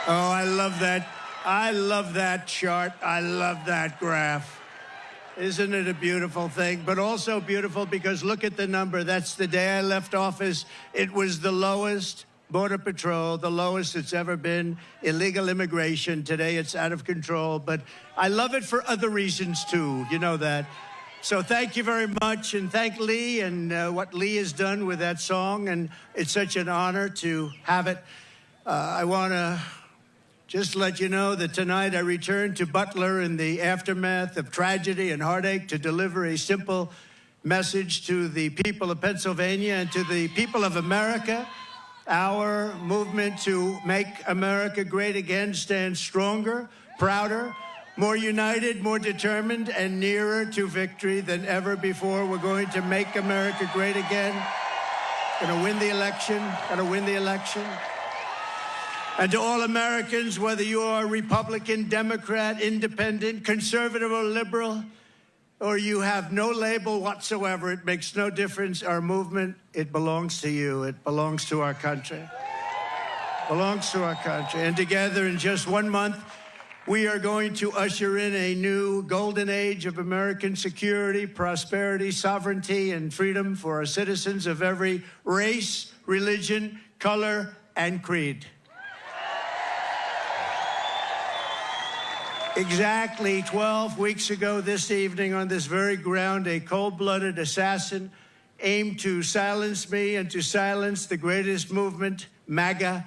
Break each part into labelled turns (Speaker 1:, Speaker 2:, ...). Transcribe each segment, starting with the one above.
Speaker 1: Oh, I love that. I love that chart. I love that graph. Isn't it a beautiful thing? But also beautiful because look at the number. That's the day I left office. It was the lowest Border Patrol, the lowest it's ever been. Illegal immigration. Today it's out of control. But I love it for other reasons, too. You know that. So thank you very much. And thank Lee and what Lee has done with that song. And it's such an honor to have it. I want to just let you know that tonight I return to Butler in the aftermath of tragedy and heartache to deliver a simple message to the people of Pennsylvania and to the people of America. Our movement to make America great again stands stronger, prouder, more united, more determined, and nearer to victory than ever before. We're going to make America great again. Gonna win the election, gonna win the election. And to all Americans, whether you are Republican, Democrat, Independent, Conservative, or Liberal, or you have no label whatsoever, it makes no difference. Our movement, it belongs to you. It belongs to our country. It belongs to our country. And together in just 1 month, we are going to usher in a new golden age of American security, prosperity, sovereignty, and freedom for our citizens of every race, religion, color, and creed. Exactly 12 weeks ago this evening on this very ground, a cold-blooded assassin aimed to silence me and to silence the greatest movement, MAGA,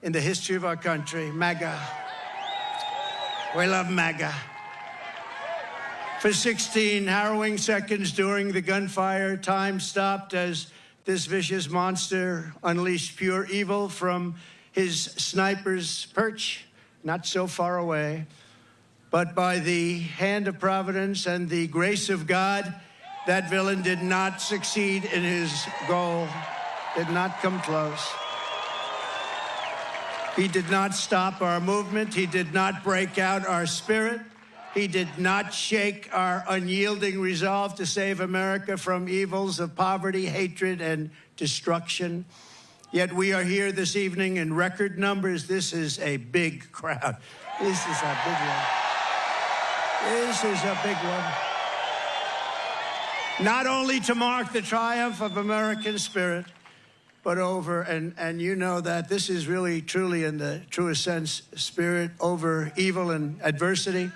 Speaker 1: in the history of our country. MAGA. We love MAGA. For 16 harrowing seconds during the gunfire, time stopped as this vicious monster unleashed pure evil from his sniper's perch, not so far away. But by the hand of Providence and the grace of God, that villain did not succeed in his goal, did not come close. He did not stop our movement. He did not break out our spirit. He did not shake our unyielding resolve to save America from evils of poverty, hatred, and destruction. Yet we are here this evening in record numbers. This is a big crowd. This is a big one. This is a big one. Not only to mark the triumph of American spirit, but over, and you know that this is really, truly, in the truest sense, spirit over evil and adversity,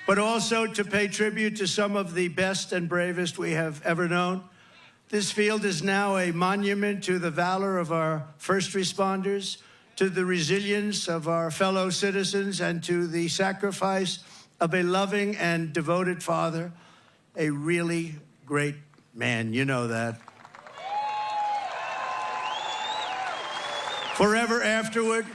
Speaker 1: but also to pay tribute to some of the best and bravest we have ever known. This field is now a monument to the valor of our first responders, to the resilience of our fellow citizens, and to the sacrifice of a loving and devoted father, a really great man. You know that. Forever afterward,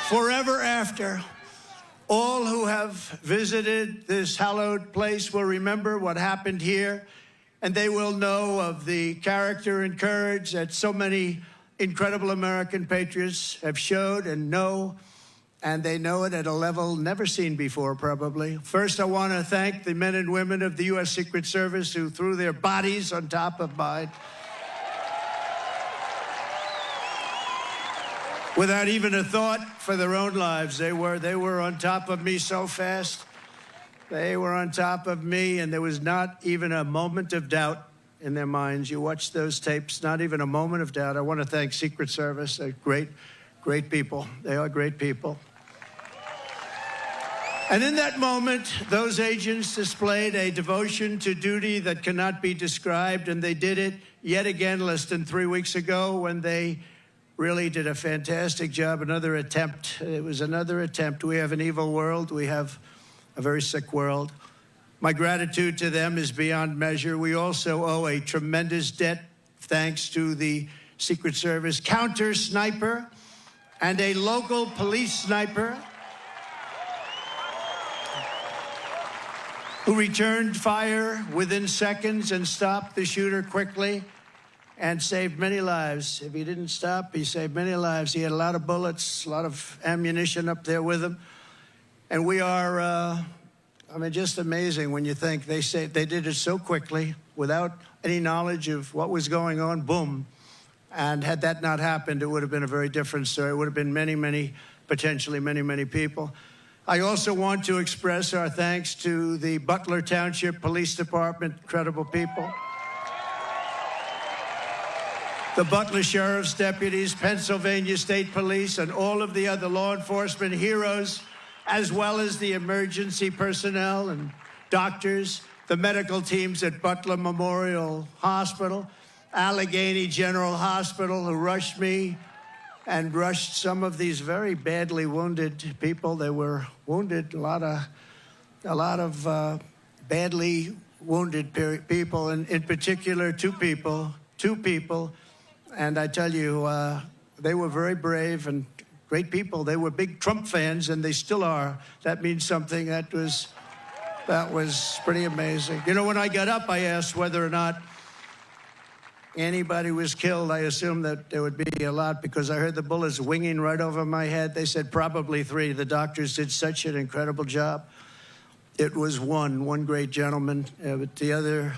Speaker 1: forever after, all who have visited this hallowed place will remember what happened here, and they will know of the character and courage that so many incredible American patriots have showed and know, and they know it at a level never seen before, probably. First, I want to thank the men and women of the U.S. Secret Service who threw their bodies on top of mine without even a thought for their own lives. They were on top of me so fast. They were on top of me, and there was not even a moment of doubt in their minds. You watch those tapes, not even a moment of doubt. I want to thank Secret Service. They're great, great people. They are great people. And in that moment, those agents displayed a devotion to duty that cannot be described, and they did it yet again less than 3 weeks ago when they really did a fantastic job. Another attempt. It was another attempt. We have an evil world. We have a very sick world. My gratitude to them is beyond measure. We also owe a tremendous debt, thanks to the Secret Service counter sniper and a local police sniper who returned fire within seconds and stopped the shooter quickly. and saved many lives. If he didn't stop, he saved many lives. He had a lot of bullets, a lot of ammunition up there with him. And we are, I mean, just amazing when you think they did it so quickly without any knowledge of what was going on, boom. And had that not happened, it would have been a very different story. It would have been many, potentially many people. I also want to express our thanks to the Butler Township Police Department, incredible people. The Butler Sheriff's deputies, Pennsylvania State Police, and all of the other law enforcement heroes, as well as the emergency personnel and doctors, the medical teams at Butler Memorial Hospital, Allegheny General Hospital, who rushed me and rushed some of these very badly wounded people. They were wounded, a lot of badly wounded people, and in particular, two people. And I tell you, they were very brave and great people. They were big Trump fans, and they still are. That means something. That was pretty amazing. You know, when I got up, I asked whether or not anybody was killed. I assumed that there would be a lot because I heard the bullets winging right over my head. They said probably 3. The doctors did such an incredible job. It was one great gentleman, but the other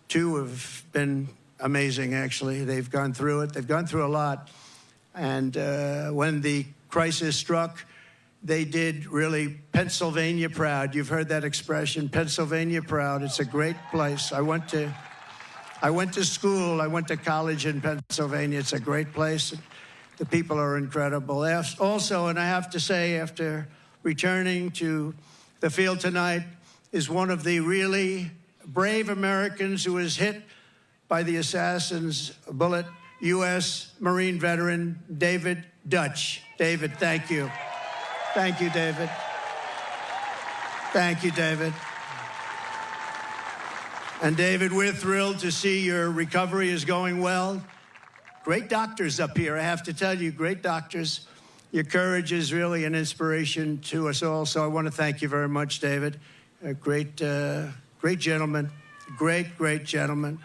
Speaker 1: 2 have been amazing, actually. They've gone through it. They've gone through a lot. And when the crisis struck, they did really Pennsylvania proud. You've heard that expression, Pennsylvania proud. It's a great place. I went to school. I went to college in Pennsylvania. It's a great place. The people are incredible. Also, and I have to say, after returning to the field tonight, is one of the really brave Americans who was hit by the assassin's bullet, U.S. Marine veteran David Dutch. David, thank you. Thank you, David. Thank you, David. And David, we're thrilled to see your recovery is going well. Great doctors up here, I have to tell you, great doctors. Your courage is really an inspiration to us all, so I want to thank you very much, David. A great gentleman, great gentleman.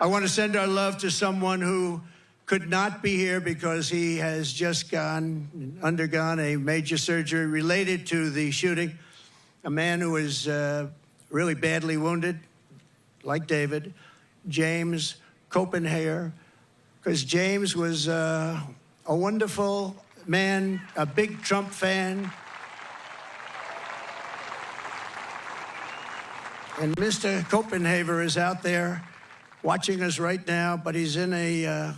Speaker 1: I want to send our love to someone who could not be here because he has just undergone a major surgery related to the shooting. A man who was really badly wounded, like David, James Copenhagen, because James was a wonderful man, a big Trump fan. And Mr. Copenhagen is out there watching us right now, but he's in a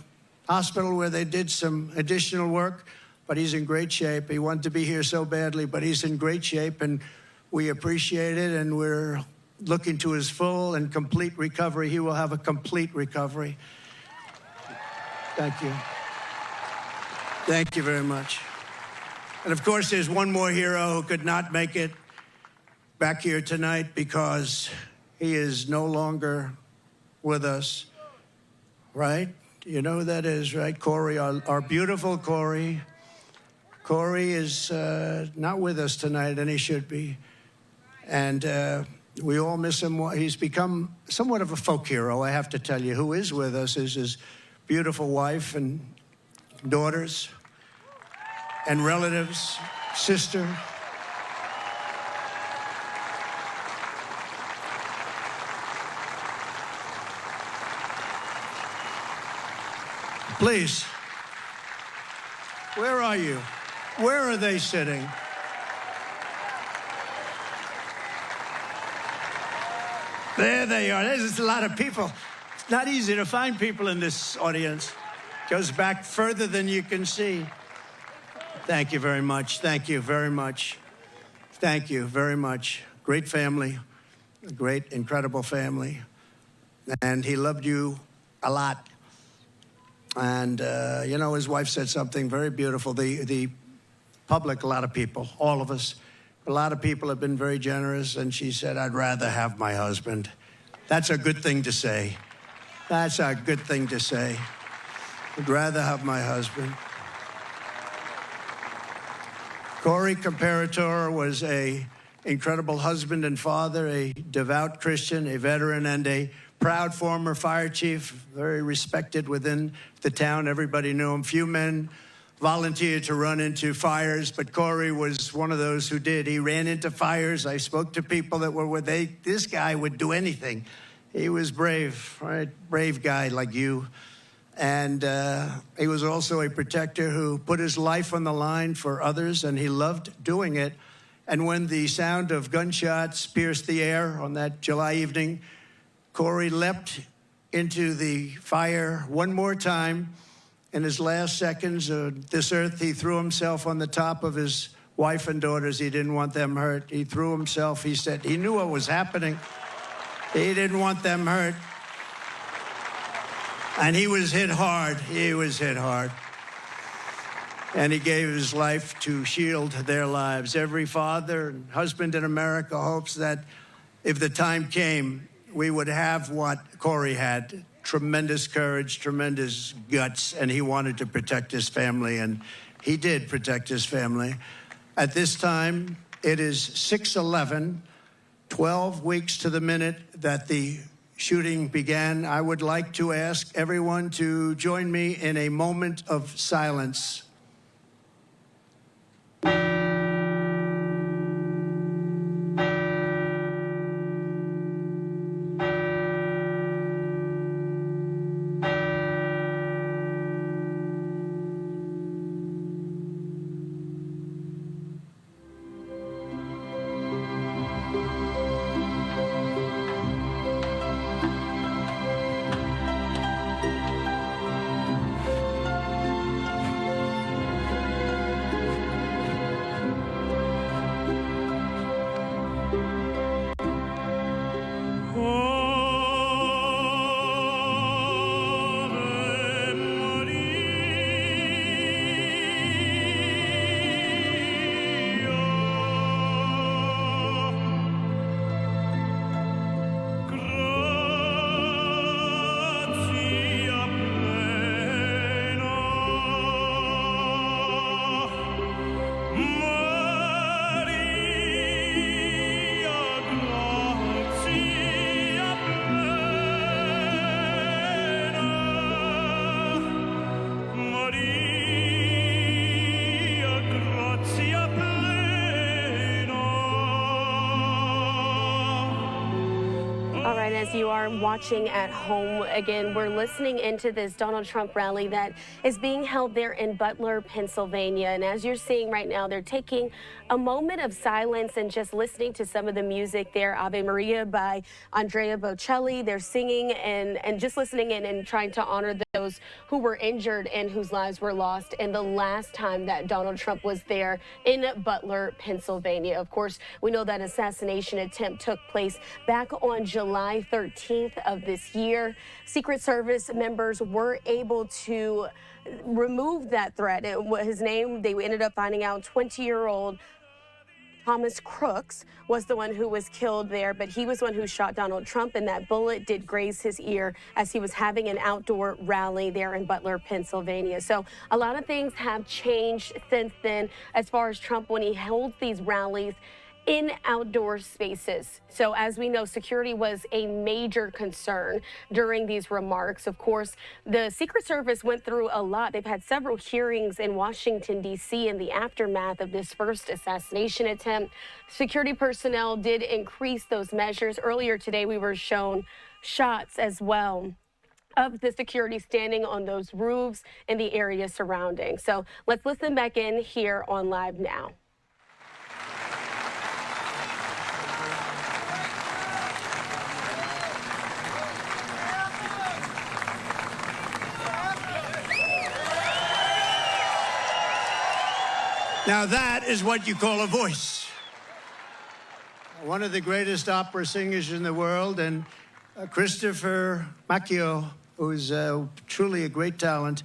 Speaker 1: hospital where they did some additional work, but he's in great shape. He wanted to be here so badly, but he's in great shape, and we appreciate it, and we're looking to his full and complete recovery. He will have a complete recovery. Thank you. Thank you very much. And of course, there's one more hero who could not make it back here tonight because he is no longer with us, right? You know who that is, right? Corey, our beautiful Corey. Corey is not with us tonight, and he should be. And we all miss him. He's become somewhat of a folk hero, I have to tell you. Who is with us is his beautiful wife and daughters and relatives, sister. Please, where are you? Where are they sitting? There they are. There's a lot of people. It's not easy to find people in this audience. It goes back further than you can see. Thank you very much. Thank you very much. Thank you very much. Great family, a great, incredible family. And he loved you a lot. And, you know, his wife said something very beautiful. The public, a lot of people, all of us, a lot of people have been very generous. And she said, I'd rather have my husband. That's a good thing to say. That's a good thing to say. I'd rather have my husband. Corey Comperatore was an incredible husband and father, a devout Christian, a veteran, and a proud former fire chief, very respected within the town. Everybody knew him. Few men volunteered to run into fires, but Corey was one of those who did. He ran into fires. I spoke to people that were with this guy would do anything. He was brave, right? Brave guy like you. And he was also a protector who put his life on the line for others, and he loved doing it. And when the sound of gunshots pierced the air on that July evening, Corey leapt into the fire one more time. In his last seconds of this earth, he threw himself on the top of his wife and daughters. He didn't want them hurt. He threw himself. He said he knew what was happening. He didn't want them hurt. And he was hit hard. He was hit hard. And he gave his life to shield their lives. Every father and husband in America hopes that if the time came, we would have what Corey had. Tremendous courage, tremendous guts, and he wanted to protect his family, and he did protect his family. At this time, it is 6/11, 12 weeks to the minute that the shooting began. I would like to ask everyone to join me in a moment of silence.
Speaker 2: As you are watching at home, again, we're listening into this Donald Trump rally that is being held there in Butler, Pennsylvania. And as you're seeing right now, they're taking a moment of silence and just listening to some of the music there. Ave Maria by Andrea Bocelli. They're singing and just listening in and trying to honor those who were injured and whose lives were lost in the last time that Donald Trump was there in Butler, Pennsylvania. Of course, we know that assassination attempt took place back on July 13th of this year. Secret Service members were able to remove that threat. His name, they ended up finding out 20-year-old Thomas Crooks was the one who was killed there, but he was the one who shot Donald Trump, and that bullet did graze his ear as he was having an outdoor rally there in Butler, Pennsylvania. So a lot of things have changed since then as far as Trump when he holds these rallies in outdoor spaces. So as we know, security was a major concern during these remarks. Of course, the Secret Service went through a lot. They've had several hearings in Washington, D.C. in the aftermath of this first assassination attempt. Security personnel did increase those measures. Earlier today, we were shown shots as well of the security standing on those roofs in the area surrounding. So let's listen back in here on Live Now.
Speaker 1: Now that is what you call a voice. One of the greatest opera singers in the world, and Christopher Macchio, who's truly a great talent,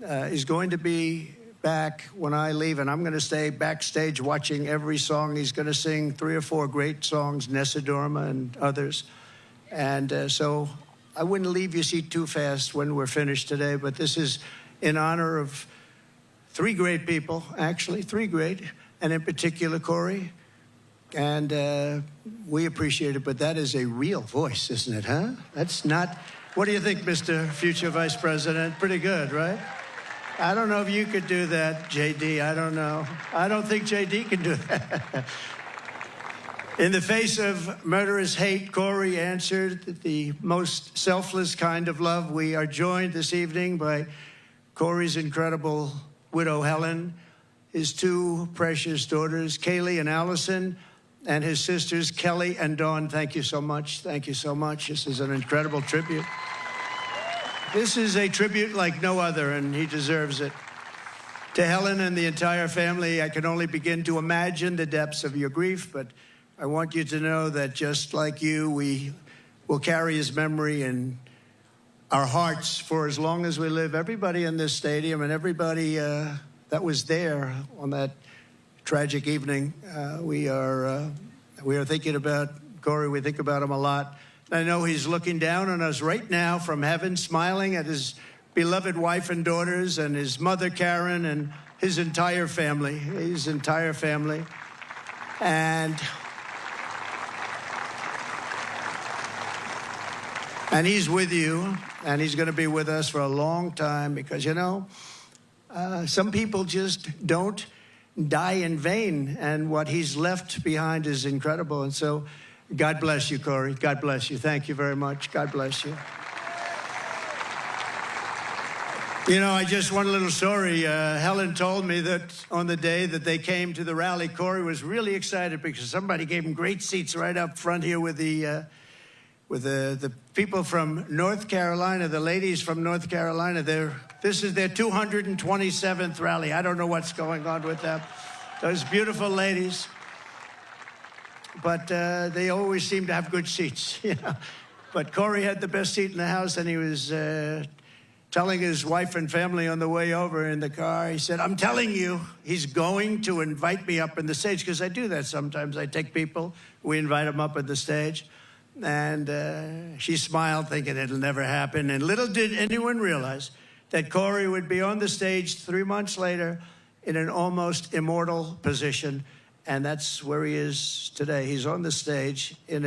Speaker 1: is going to be back when I leave, and I'm going to stay backstage watching every song. He's going to sing 3 or 4 great songs, Nessa Dorma and others. And so I wouldn't leave your seat too fast when we're finished today, but this is in honor of 3 great people, actually, 3 great, and in particular, Corey, And we appreciate it, but that is a real voice, isn't it, huh? That's not... What do you think, Mr. Future Vice President? Pretty good, right? I don't know if you could do that, JD. I don't know. I don't think JD can do that. In the face of murderous hate, Corey answered the most selfless kind of love. We are joined this evening by Corey's incredible widow, Helen, his two precious daughters, Kaylee and Allison, and his sisters, Kelly and Dawn. Thank you so much. Thank you so much. This is an incredible tribute. This is a tribute like no other, and he deserves it. To Helen and the entire family, I can only begin to imagine the depths of your grief, but I want you to know that just like you, we will carry his memory in our hearts for as long as we live. Everybody in this stadium and everybody that was there on that tragic evening, we are thinking about Corey. We think about him a lot. I know he's looking down on us right now from heaven, smiling at his beloved wife and daughters and his mother, Karen, and his entire family. His entire family. And he's with you, and he's going to be with us for a long time because, you know, some people just don't die in vain, and what he's left behind is incredible. And so God bless you, Corey. God bless you. Thank you very much. God bless you. You know, one little story. Helen told me that on the day that they came to the rally, Corey was really excited because somebody gave him great seats right up front here with the people from North Carolina, the ladies from North Carolina. This is their 227th rally. I don't know what's going on with them. Those beautiful ladies. But they always seem to have good seats, you know. But Corey had the best seat in the house, and he was telling his wife and family on the way over in the car, he said, I'm telling you, he's going to invite me up on the stage, because I do that sometimes. I take people, we invite them up on the stage. And she smiled, thinking it'll never happen. And little did anyone realize that Corey would be on the stage 3 months later in an almost immortal position. And that's where he is today. He's on the stage in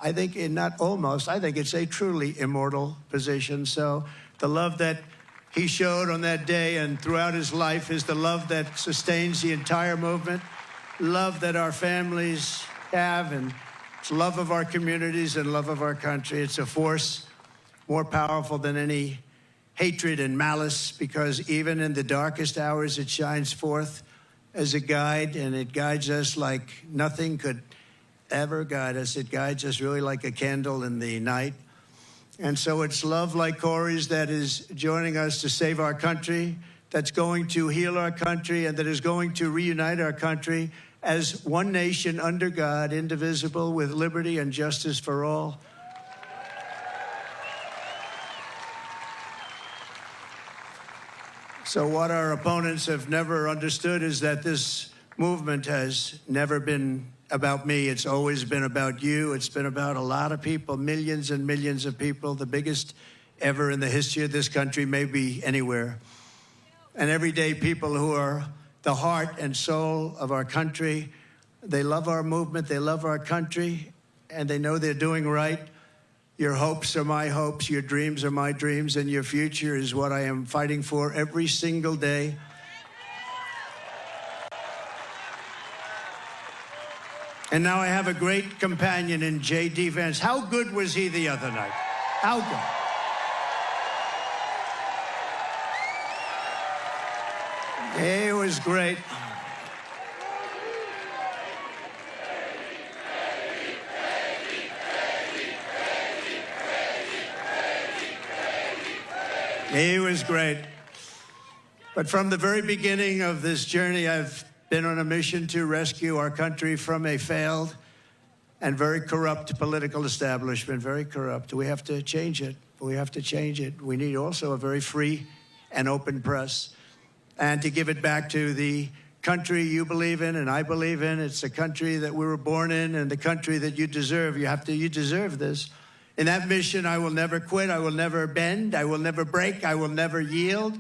Speaker 1: I think it's a truly immortal position. So the love that he showed on that day and throughout his life is the love that sustains the entire movement, love that our families have, and it's love of our communities and love of our country. It's a force more powerful than any hatred and malice, because even in the darkest hours, it shines forth as a guide, and it guides us like nothing could ever guide us. It guides us really like a candle in the night. And so it's love like Corey's that is joining us to save our country, that's going to heal our country, and that is going to reunite our country as one nation under God, indivisible, with liberty and justice for all. So what our opponents have never understood is that this movement has never been about me. It's always been about you. It's been about a lot of people, millions and millions of people, the biggest ever in the history of this country, maybe anywhere. And everyday people who are the heart and soul of our country. They love our movement, they love our country, and they know they're doing right. Your hopes are my hopes, your dreams are my dreams, and your future is what I am fighting for every single day. And now I have a great companion in JD Vance. How good was he the other night? How good? He was great. He was great. But from the very beginning of this journey, I've been on a mission to rescue our country from a failed and very corrupt political establishment, very corrupt. We have to change it. We have to change it. We need also a very free and open press, and to give it back to the country you believe in and I believe in. It's the country that we were born in and the country that you deserve. You deserve this. In that mission, I will never quit. I will never bend. I will never break. I will never yield,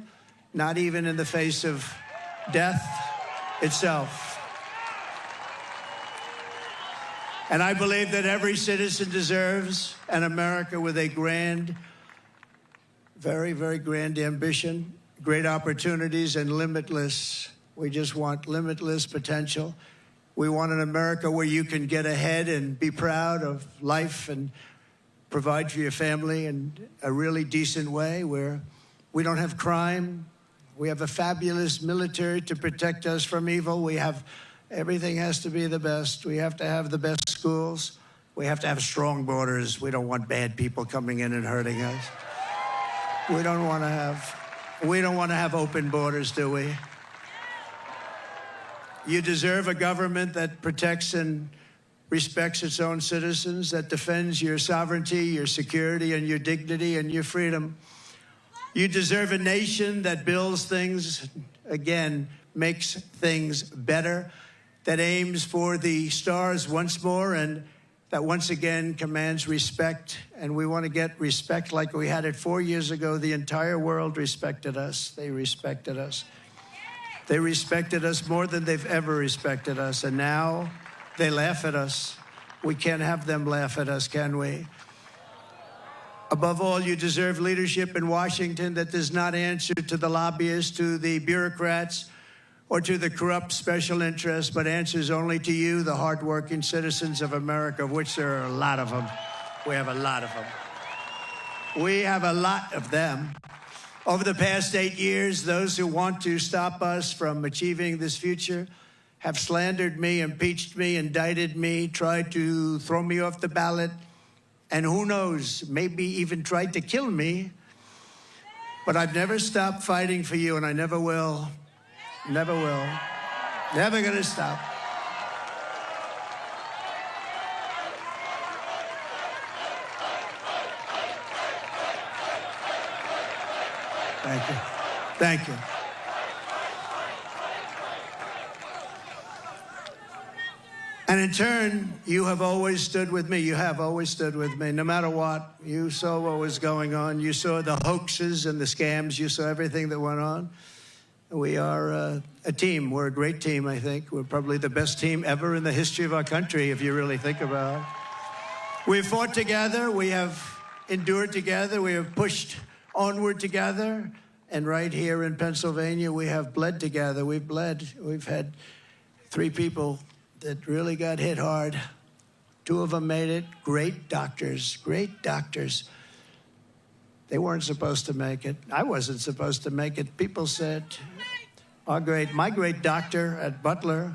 Speaker 1: not even in the face of death itself. And I believe that every citizen deserves an America with a grand, very, very grand ambition, great opportunities, and limitless. We just want limitless potential. We want an America where you can get ahead and be proud of life and provide for your family in a really decent way, where we don't have crime. We have a fabulous military to protect us from evil. Everything has to be the best. We have to have the best schools. We have to have strong borders. We don't want bad people coming in and hurting us. We don't want to have open borders, do we? You deserve a government that protects and respects its own citizens, that defends your sovereignty, your security, and your dignity and your freedom. You deserve a nation that builds things, again, makes things better, that aims for the stars once more, and that once again commands respect. And we want to get respect like we had it 4 years ago. The entire world respected us. They respected us. They respected us more than they've ever respected us. And now they laugh at us. We can't have them laugh at us, can we? Above all, you deserve leadership in Washington that does not answer to the lobbyists, to the bureaucrats, or to the corrupt special interests, but answers only to you, the hardworking citizens of America, of which there are a lot of them. We have a lot of them. We have a lot of them. Over the past 8 years, those who want to stop us from achieving this future have slandered me, impeached me, indicted me, tried to throw me off the ballot, and who knows, maybe even tried to kill me. But I've never stopped fighting for you, and I never will. Never will. Never gonna stop. Thank you. Thank you. And in turn, you have always stood with me. You have always stood with me, no matter what. You saw what was going on. You saw the hoaxes and the scams. You saw everything that went on. We are a team. We're a great team, I think. We're probably the best team ever in the history of our country, if you really think about it. We've fought together. We have endured together. We have pushed onward together. And right here in Pennsylvania, we have bled together. We've bled. We've had 3 people that really got hit hard. 2 of them made it. Great doctors, great doctors. They weren't supposed to make it. I wasn't supposed to make it. People said, my great doctor at Butler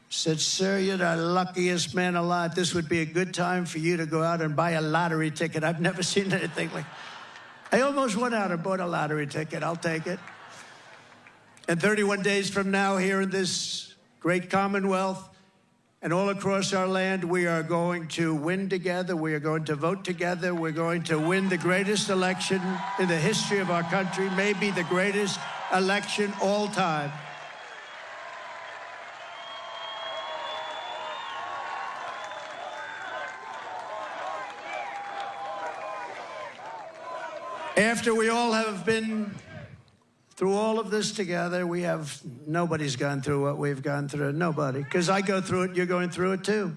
Speaker 1: said, "Sir, you're the luckiest man alive. This would be a good time for you to go out and buy a lottery ticket." I've never seen anything like. I almost went out and bought a lottery ticket. I'll take it. And 31 days from now, here in this great Commonwealth and all across our land, we are going to win together. We are going to vote together. We're going to win the greatest election in the history of our country, maybe the greatest election all time. After we all have been through all of this together, nobody's gone through what we've gone through. Nobody. Because I go through it, you're going through it too.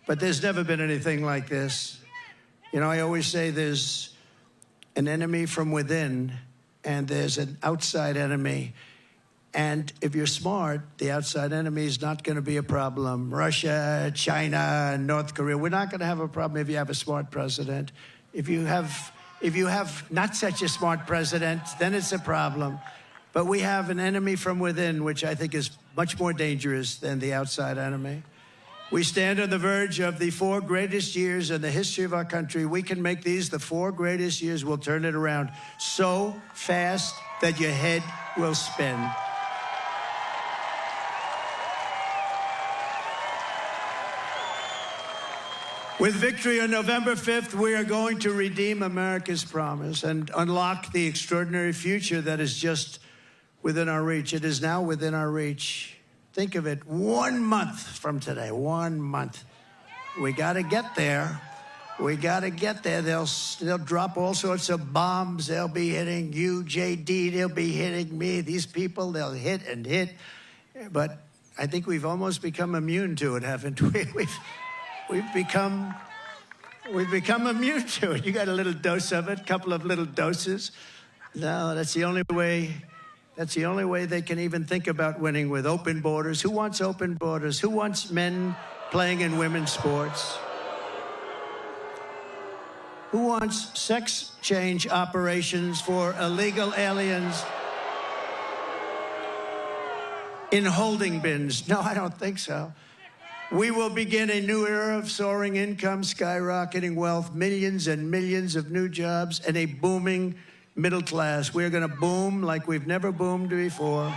Speaker 1: But there's never been anything like this. You know, I always say there's an enemy from within and there's an outside enemy. And if you're smart, the outside enemy is not going to be a problem. Russia, China, North Korea, we're not going to have a problem if you have a smart president. If you have not such a smart president, then it's a problem. But we have an enemy from within, which I think is much more dangerous than the outside enemy. We stand on the verge of the 4 greatest years in the history of our country. We can make these the 4 greatest years. We'll turn it around so fast that your head will spin. With victory on November 5th, we are going to redeem America's promise and unlock the extraordinary future that is just within our reach. It is now within our reach. Think of it, 1 month from today, 1 month. We got to get there. We got to get there. They'll drop all sorts of bombs. They'll be hitting you, JD. They'll be hitting me. These people, they'll hit and hit. But I think we've almost become immune to it, haven't we? we've become immune to it. You got a little dose of it, a couple of little doses. No, that's the only way. That's the only way they can even think about winning, with open borders. Who wants open borders? Who wants men playing in women's sports? Who wants sex change operations for illegal aliens in holding bins? No, I don't think so. We will begin a new era of soaring income, skyrocketing wealth, millions and millions of new jobs, and a booming middle class. We're going to boom like we've never boomed before.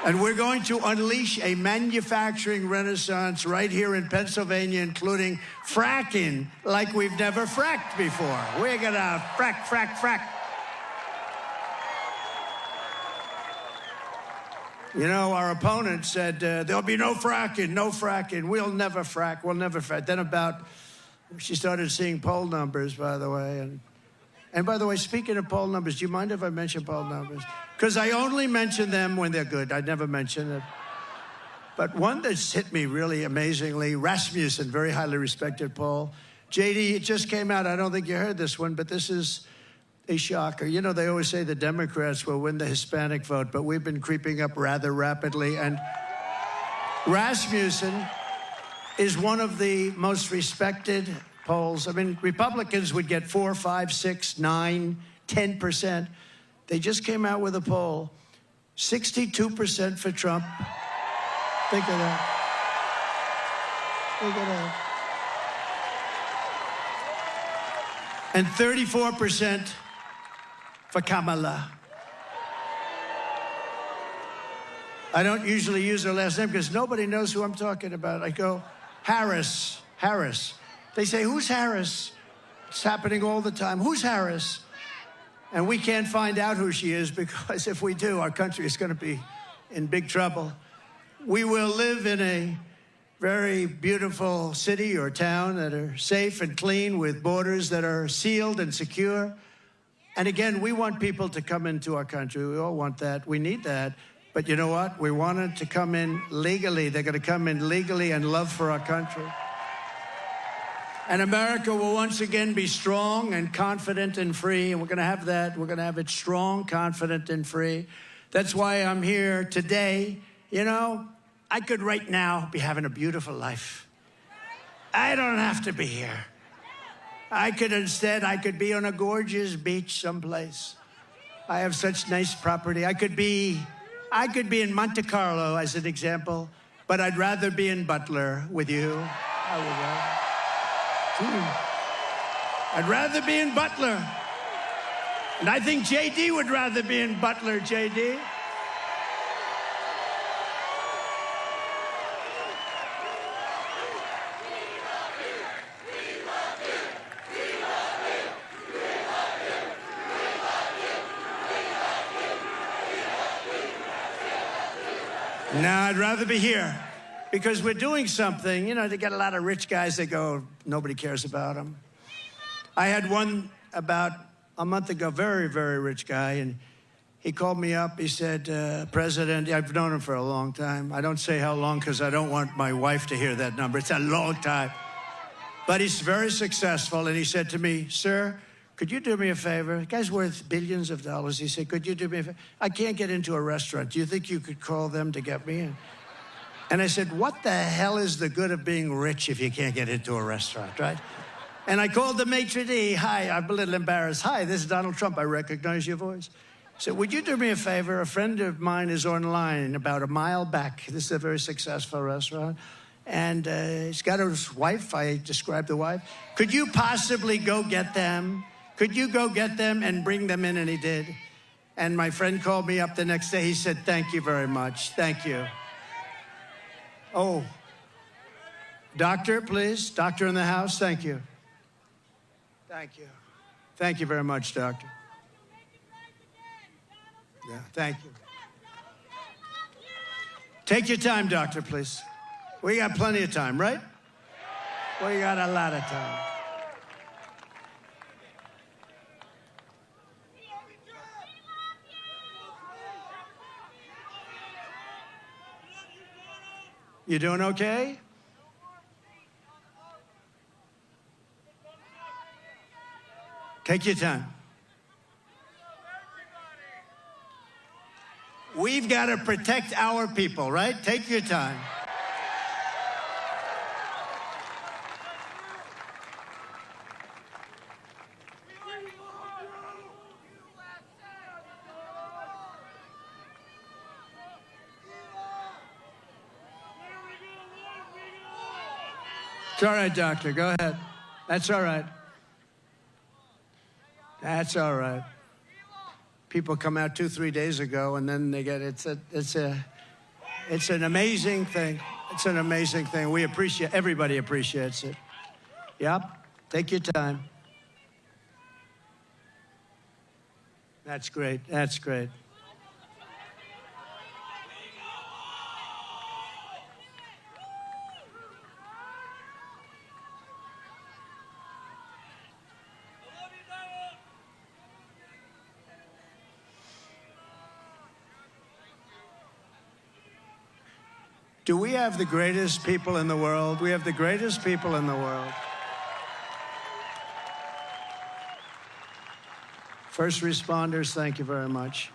Speaker 1: And we're going to unleash a manufacturing renaissance right here in Pennsylvania, including fracking like we've never fracked before. We're going to frack, frack, frack. You know, our opponent said, there'll be no fracking, no fracking. We'll never frack, we'll never frack. Then she started seeing poll numbers, by the way. And by the way, speaking of poll numbers, do you mind if I mention poll numbers? Because I only mention them when they're good. I never mention it. But one that's hit me really amazingly, Rasmussen, very highly respected poll. JD, it just came out. I don't think you heard this one, but this is a shocker. You know, they always say the Democrats will win the Hispanic vote, but we've been creeping up rather rapidly. And Rasmussen is one of the most respected polls. I mean, Republicans would get 4, 5, 6, 9, 10%. They just came out with a poll, 62% for Trump. Think of that. Think of that. And 34% for Kamala. I don't usually use her last name because nobody knows who I'm talking about. I go, Harris, Harris. They say, who's Harris? It's happening all the time. Who's Harris? And we can't find out who she is, because if we do, our country is going to be in big trouble. We will live in a very beautiful city or town that are safe and clean, with borders that are sealed and secure. And again, we want people to come into our country. We all want that. We need that. But you know what? We want them to come in legally. They're going to come in legally and love for our country. And America will once again be strong and confident and free. And we're going to have that. We're going to have it strong, confident, and free. That's why I'm here today. You know, I could right now be having a beautiful life. I don't have to be here. I could be on a gorgeous beach someplace. I have such nice property. I could be in Monte Carlo, as an example, but I'd rather be in Butler with you. I would rather. I'd rather be in Butler. And I think JD would rather be in Butler, JD. No, I'd rather be here, because we're doing something. You know, they get a lot of rich guys that go, nobody cares about them. I had one about a month ago, very, very rich guy, and he called me up. He said, President, I've known him for a long time. I don't say how long because I don't want my wife to hear that number. It's a long time. But he's very successful, and he said to me, sir, could you do me a favor? The guy's worth billions of dollars. He said, could you do me a favor? I can't get into a restaurant. Do you think you could call them to get me in? And I said, what the hell is the good of being rich if you can't get into a restaurant, right? And I called the maitre d'. Hi, I'm a little embarrassed. Hi, this is Donald Trump. I recognize your voice. I said, would you do me a favor? A friend of mine is online about a mile back. This is a very successful restaurant. And he's got his wife. I described the wife. Could you possibly go get them? Could you go get them and bring them in? And he did. And my friend called me up the next day. He said, thank you very much. Thank you. Oh, doctor, please. Doctor in the house. Thank you. Thank you. Thank you very much, doctor. Yeah, thank you. Take your time, doctor, please. We got plenty of time, right? We got a lot of time. You doing okay? Take your time. We've got to protect our people, right? Take your time. It's all right, doctor. Go ahead. That's all right. That's all right. People come out 2-3 days ago, and then they get it's an amazing thing. It's an amazing thing. We appreciate. Everybody appreciates it. Yep. Take your time. That's great. That's great. Do we have the greatest people in the world? We have the greatest people in the world. First responders, thank you very much.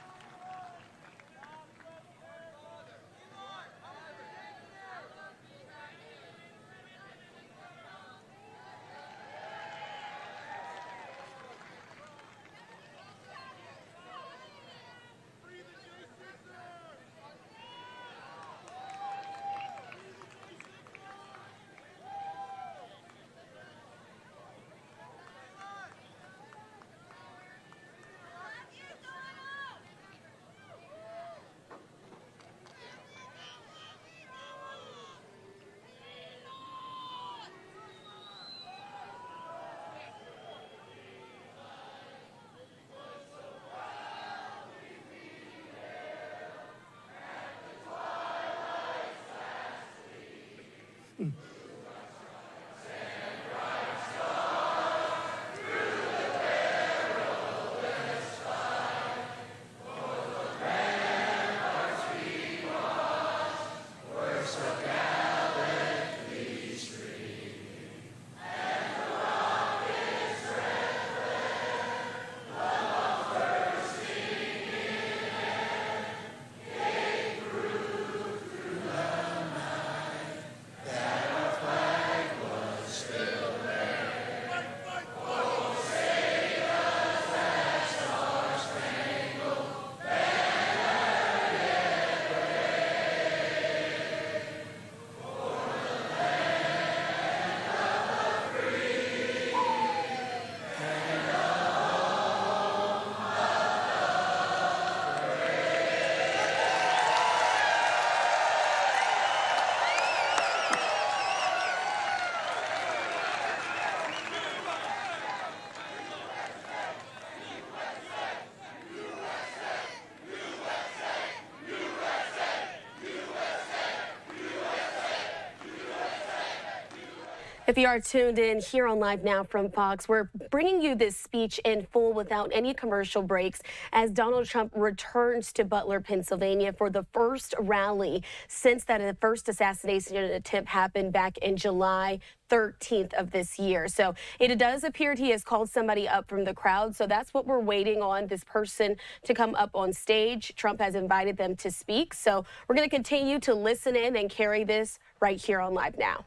Speaker 2: If you are tuned in here on Live Now from Fox, we're bringing you this speech in full without any commercial breaks as Donald Trump returns to Butler, Pennsylvania for the first rally since that first assassination attempt happened back in July 13th of this year. So it does appear he has called somebody up from the crowd. So that's what we're waiting on, this person to come up on stage. Trump has invited them to speak. So we're going to continue to listen in and carry this right here on Live Now.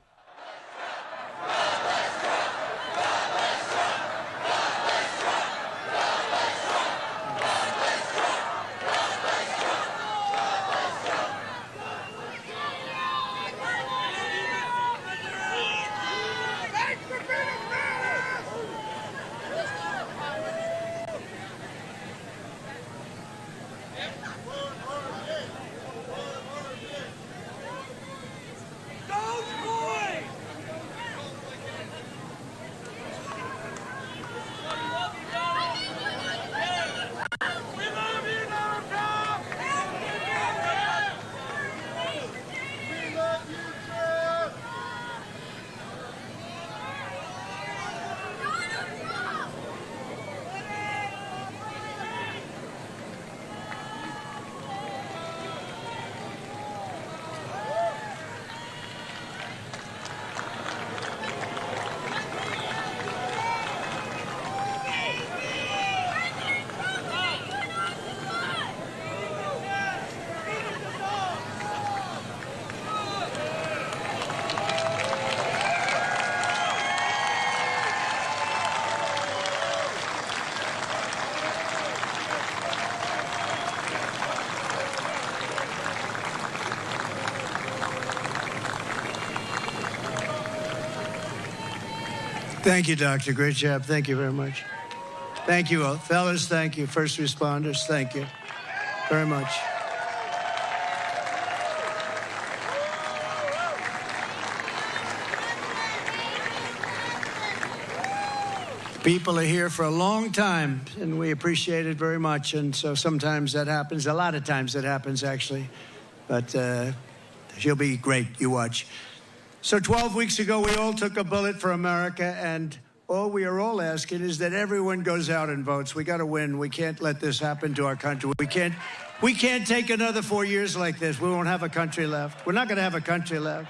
Speaker 1: Thank you, Doctor. Great job. Thank you very much. Thank you all. Fellas, thank you. First responders, thank you very much. People are here for a long time, and we appreciate it very much. And so sometimes that happens. A lot of times that happens, actually. But she'll be great. You watch. So 12 weeks ago, we all took a bullet for America, and all we are all asking is that everyone goes out and votes. We got to win. We can't let this happen to our country. We can't take another 4 years like this. We won't have a country left. We're not going to have a country left.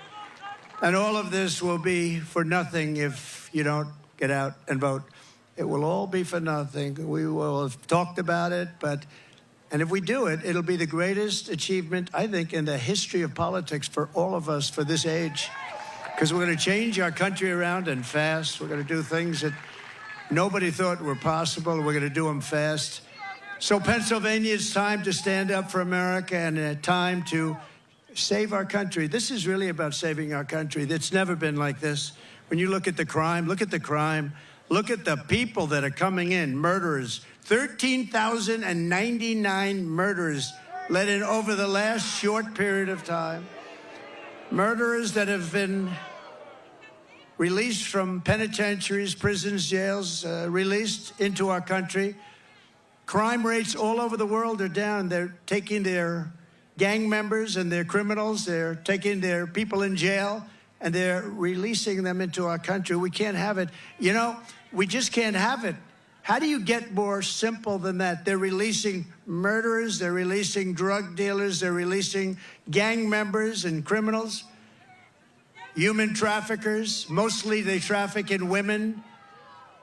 Speaker 1: And all of this will be for nothing if you don't get out and vote. It will all be for nothing. We will have talked about it, and if we do it, it'll be the greatest achievement, I think, in the history of politics for all of us for this age. Because we're going to change our country around and fast. We're going to do things that nobody thought were possible. We're going to do them fast. So Pennsylvania, it's time to stand up for America and a time to save our country. This is really about saving our country. It's never been like this. When you look at the crime, look at the crime. Look at the people that are coming in, murderers. 13,099 murderers let in over the last short period of time. Murderers that have been released from penitentiaries, prisons, jails, released into our country. Crime rates all over the world are down. They're taking their gang members and their criminals. They're taking their people in jail, and they're releasing them into our country. We can't have it. You know, we just can't have it. How do you get more simple than that? They're releasing murderers, they're releasing drug dealers, they're releasing gang members and criminals, human traffickers. Mostly they traffic in women,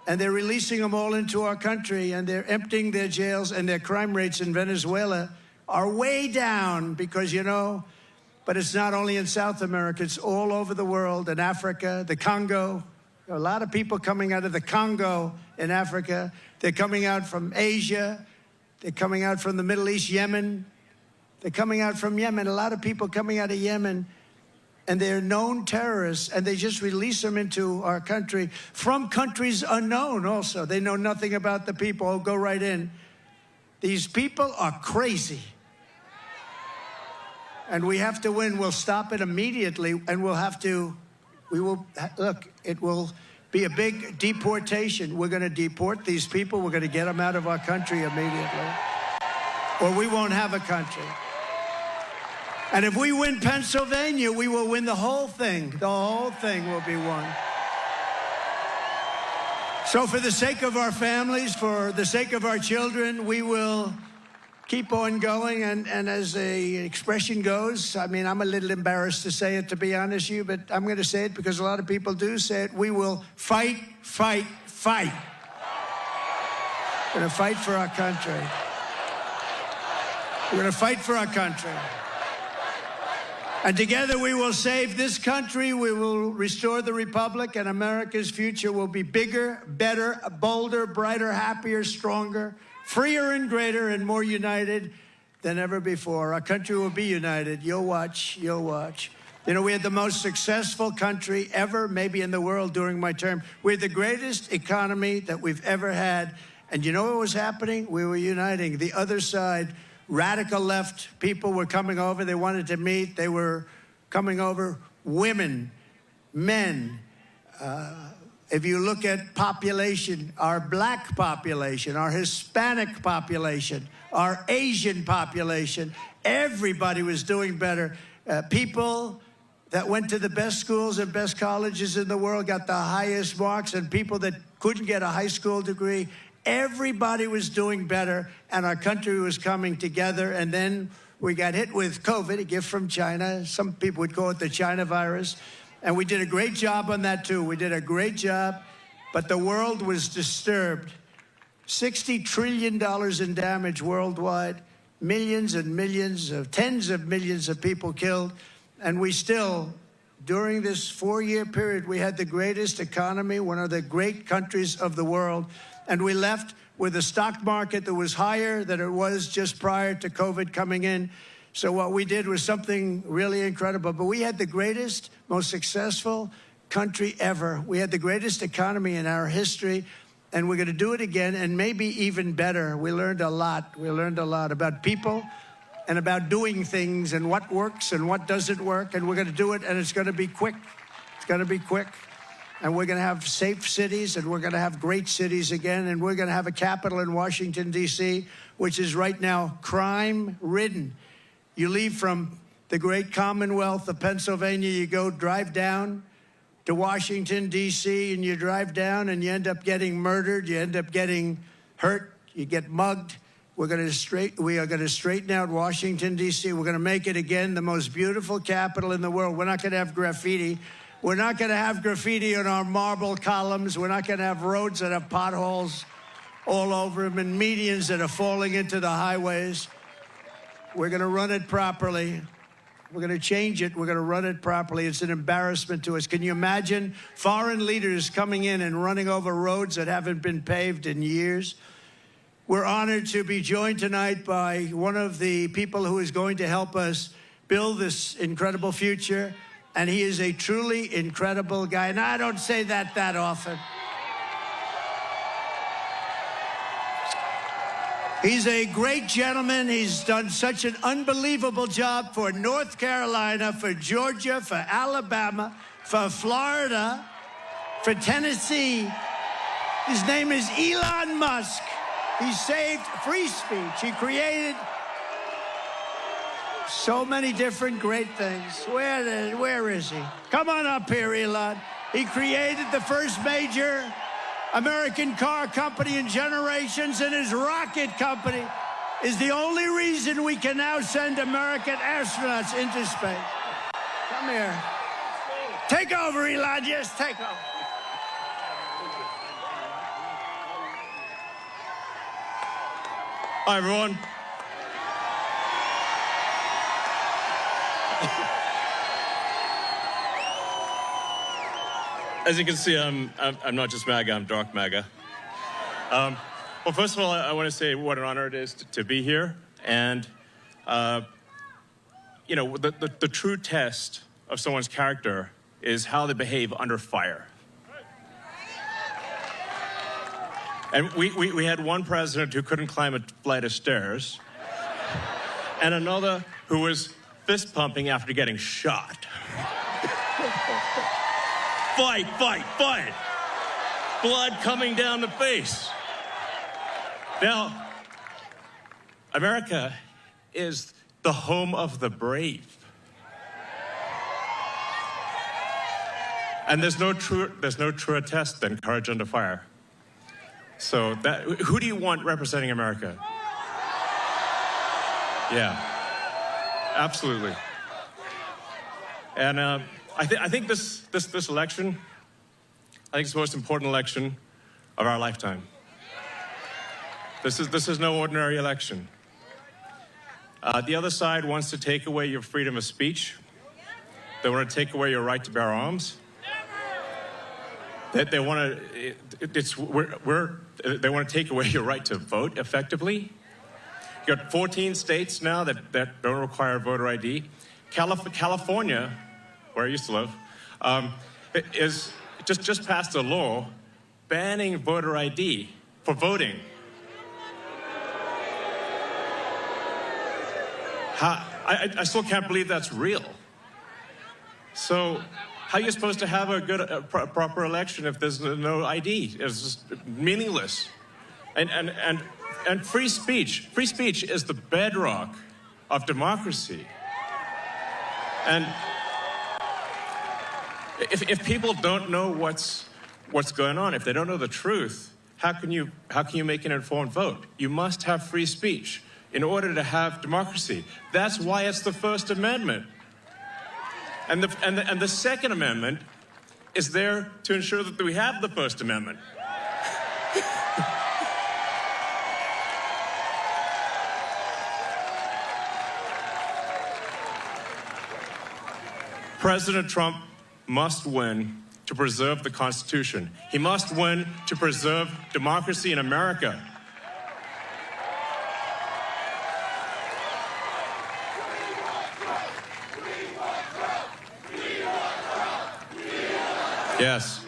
Speaker 1: and they're releasing them all into our country, and they're emptying their jails, and their crime rates in Venezuela are way down because, you know, but it's not only in South America, it's all over the world, in Africa, the Congo. A lot of people coming out of the Congo in Africa. They're coming out from Asia. They're coming out from the Middle East, Yemen. They're coming out from Yemen. A lot of people coming out of Yemen, and they're known terrorists, and they just release them into our country from countries unknown also. They know nothing about the people. Oh, go right in. These people are crazy. And we have to win. We'll stop it immediately, and it will be a big deportation. We're going to deport these people. We're going to get them out of our country immediately, or we won't have a country. And if we win Pennsylvania, we will win the whole thing. The whole thing will be won. So for the sake of our families, for the sake of our children, we will keep on going. And as the expression goes, I mean, I'm a little embarrassed to say it, to be honest with you, but I'm going to say it because a lot of people do say it. We will fight, fight, fight. We're going to fight for our country. We're going to fight for our country. And together we will save this country. We will restore the republic, and America's future will be bigger, better, bolder, brighter, happier, stronger, freer and greater, and more united than ever before. Our country will be united. You'll watch. You'll watch. You know, we had the most successful country ever, maybe in the world, during my term. We had the greatest economy that we've ever had. And you know what was happening? We were uniting. The other side, radical left people were coming over. They wanted to meet. They were coming over. Women, men. If you look at population, our black population, our Hispanic population, our Asian population, everybody was doing better. People that went to the best schools and best colleges in the world got the highest marks, and people that couldn't get a high school degree, everybody was doing better, and our country was coming together. And then we got hit with COVID, a gift from China. Some people would call it the China virus. And we did a great job on that, too. We did a great job, but the world was disturbed. $60 trillion in damage worldwide, millions and millions of, tens of millions of people killed. And we still, during this 4-year period, we had the greatest economy, one of the great countries of the world. And we left with a stock market that was higher than it was just prior to COVID coming in. So what we did was something really incredible. But we had the greatest, most successful country ever. We had the greatest economy in our history, and we're going to do it again, and maybe even better. We learned a lot. We learned a lot about people and about doing things and what works and what doesn't work, and we're going to do it, and it's going to be quick. It's going to be quick. And we're going to have safe cities, and we're going to have great cities again, and we're going to have a capital in Washington, D.C., which is right now crime-ridden. You leave from the great Commonwealth of Pennsylvania, you drive down to Washington, D.C., and you drive down, and you end up getting murdered, you end up getting hurt, you get mugged. We are going to straighten out Washington, D.C. We're going to make it again the most beautiful capital in the world. We're not going to have graffiti. We're not going to have graffiti on our marble columns. We're not going to have roads that have potholes all over them and medians that are falling into the highways. We're going to run it properly. We're going to change it. We're going to run it properly. It's an embarrassment to us. Can you imagine foreign leaders coming in and running over roads that haven't been paved in years? We're honored to be joined tonight by one of the people who is going to help us build this incredible future. And he is a truly incredible guy. And I don't say that often. He's a great gentleman. He's done such an unbelievable job for North Carolina, for Georgia, for Alabama, for Florida, for Tennessee. His name is Elon Musk. He saved free speech. He created so many different great things. Where is he? Come on up here, Elon. He created the first major American car company in generations, and his rocket company is the only reason we can now send American astronauts into space. Come here. Take over, Elon. Yes, take over.
Speaker 3: Hi, everyone. As you can see, I'm not just MAGA, I'm dark MAGA. Well, first of all, I want to say what an honor it is to be here. And, you know, the true test of someone's character is how they behave under fire. And we had one president who couldn't climb a flight of stairs, and another who was fist pumping after getting shot. Fight, fight, fight. Blood coming down the face. Now, America is the home of the brave. And there's no truer test than courage under fire. So who do you want representing America? Yeah, absolutely. And I think this election, I think it's the most important election of our lifetime. This is no ordinary election. The other side wants to take away your freedom of speech. They want to take away your right to bear arms. They want to take away your right to vote effectively. You got 14 states now that don't require voter ID. California, where I used to live, is just passed a law banning voter ID for voting. I still can't believe that's real. So how are you supposed to have a proper election if there's no ID? It's just meaningless. And free speech is the bedrock of democracy. And if people don't know what's going on, if they don't know the truth, how can you make an informed vote? You must have free speech in order to have democracy. That's why it's the First Amendment. And the Second Amendment is there to ensure that we have the First Amendment. President Trump must win to preserve the Constitution. He must win to preserve democracy in America. Yes.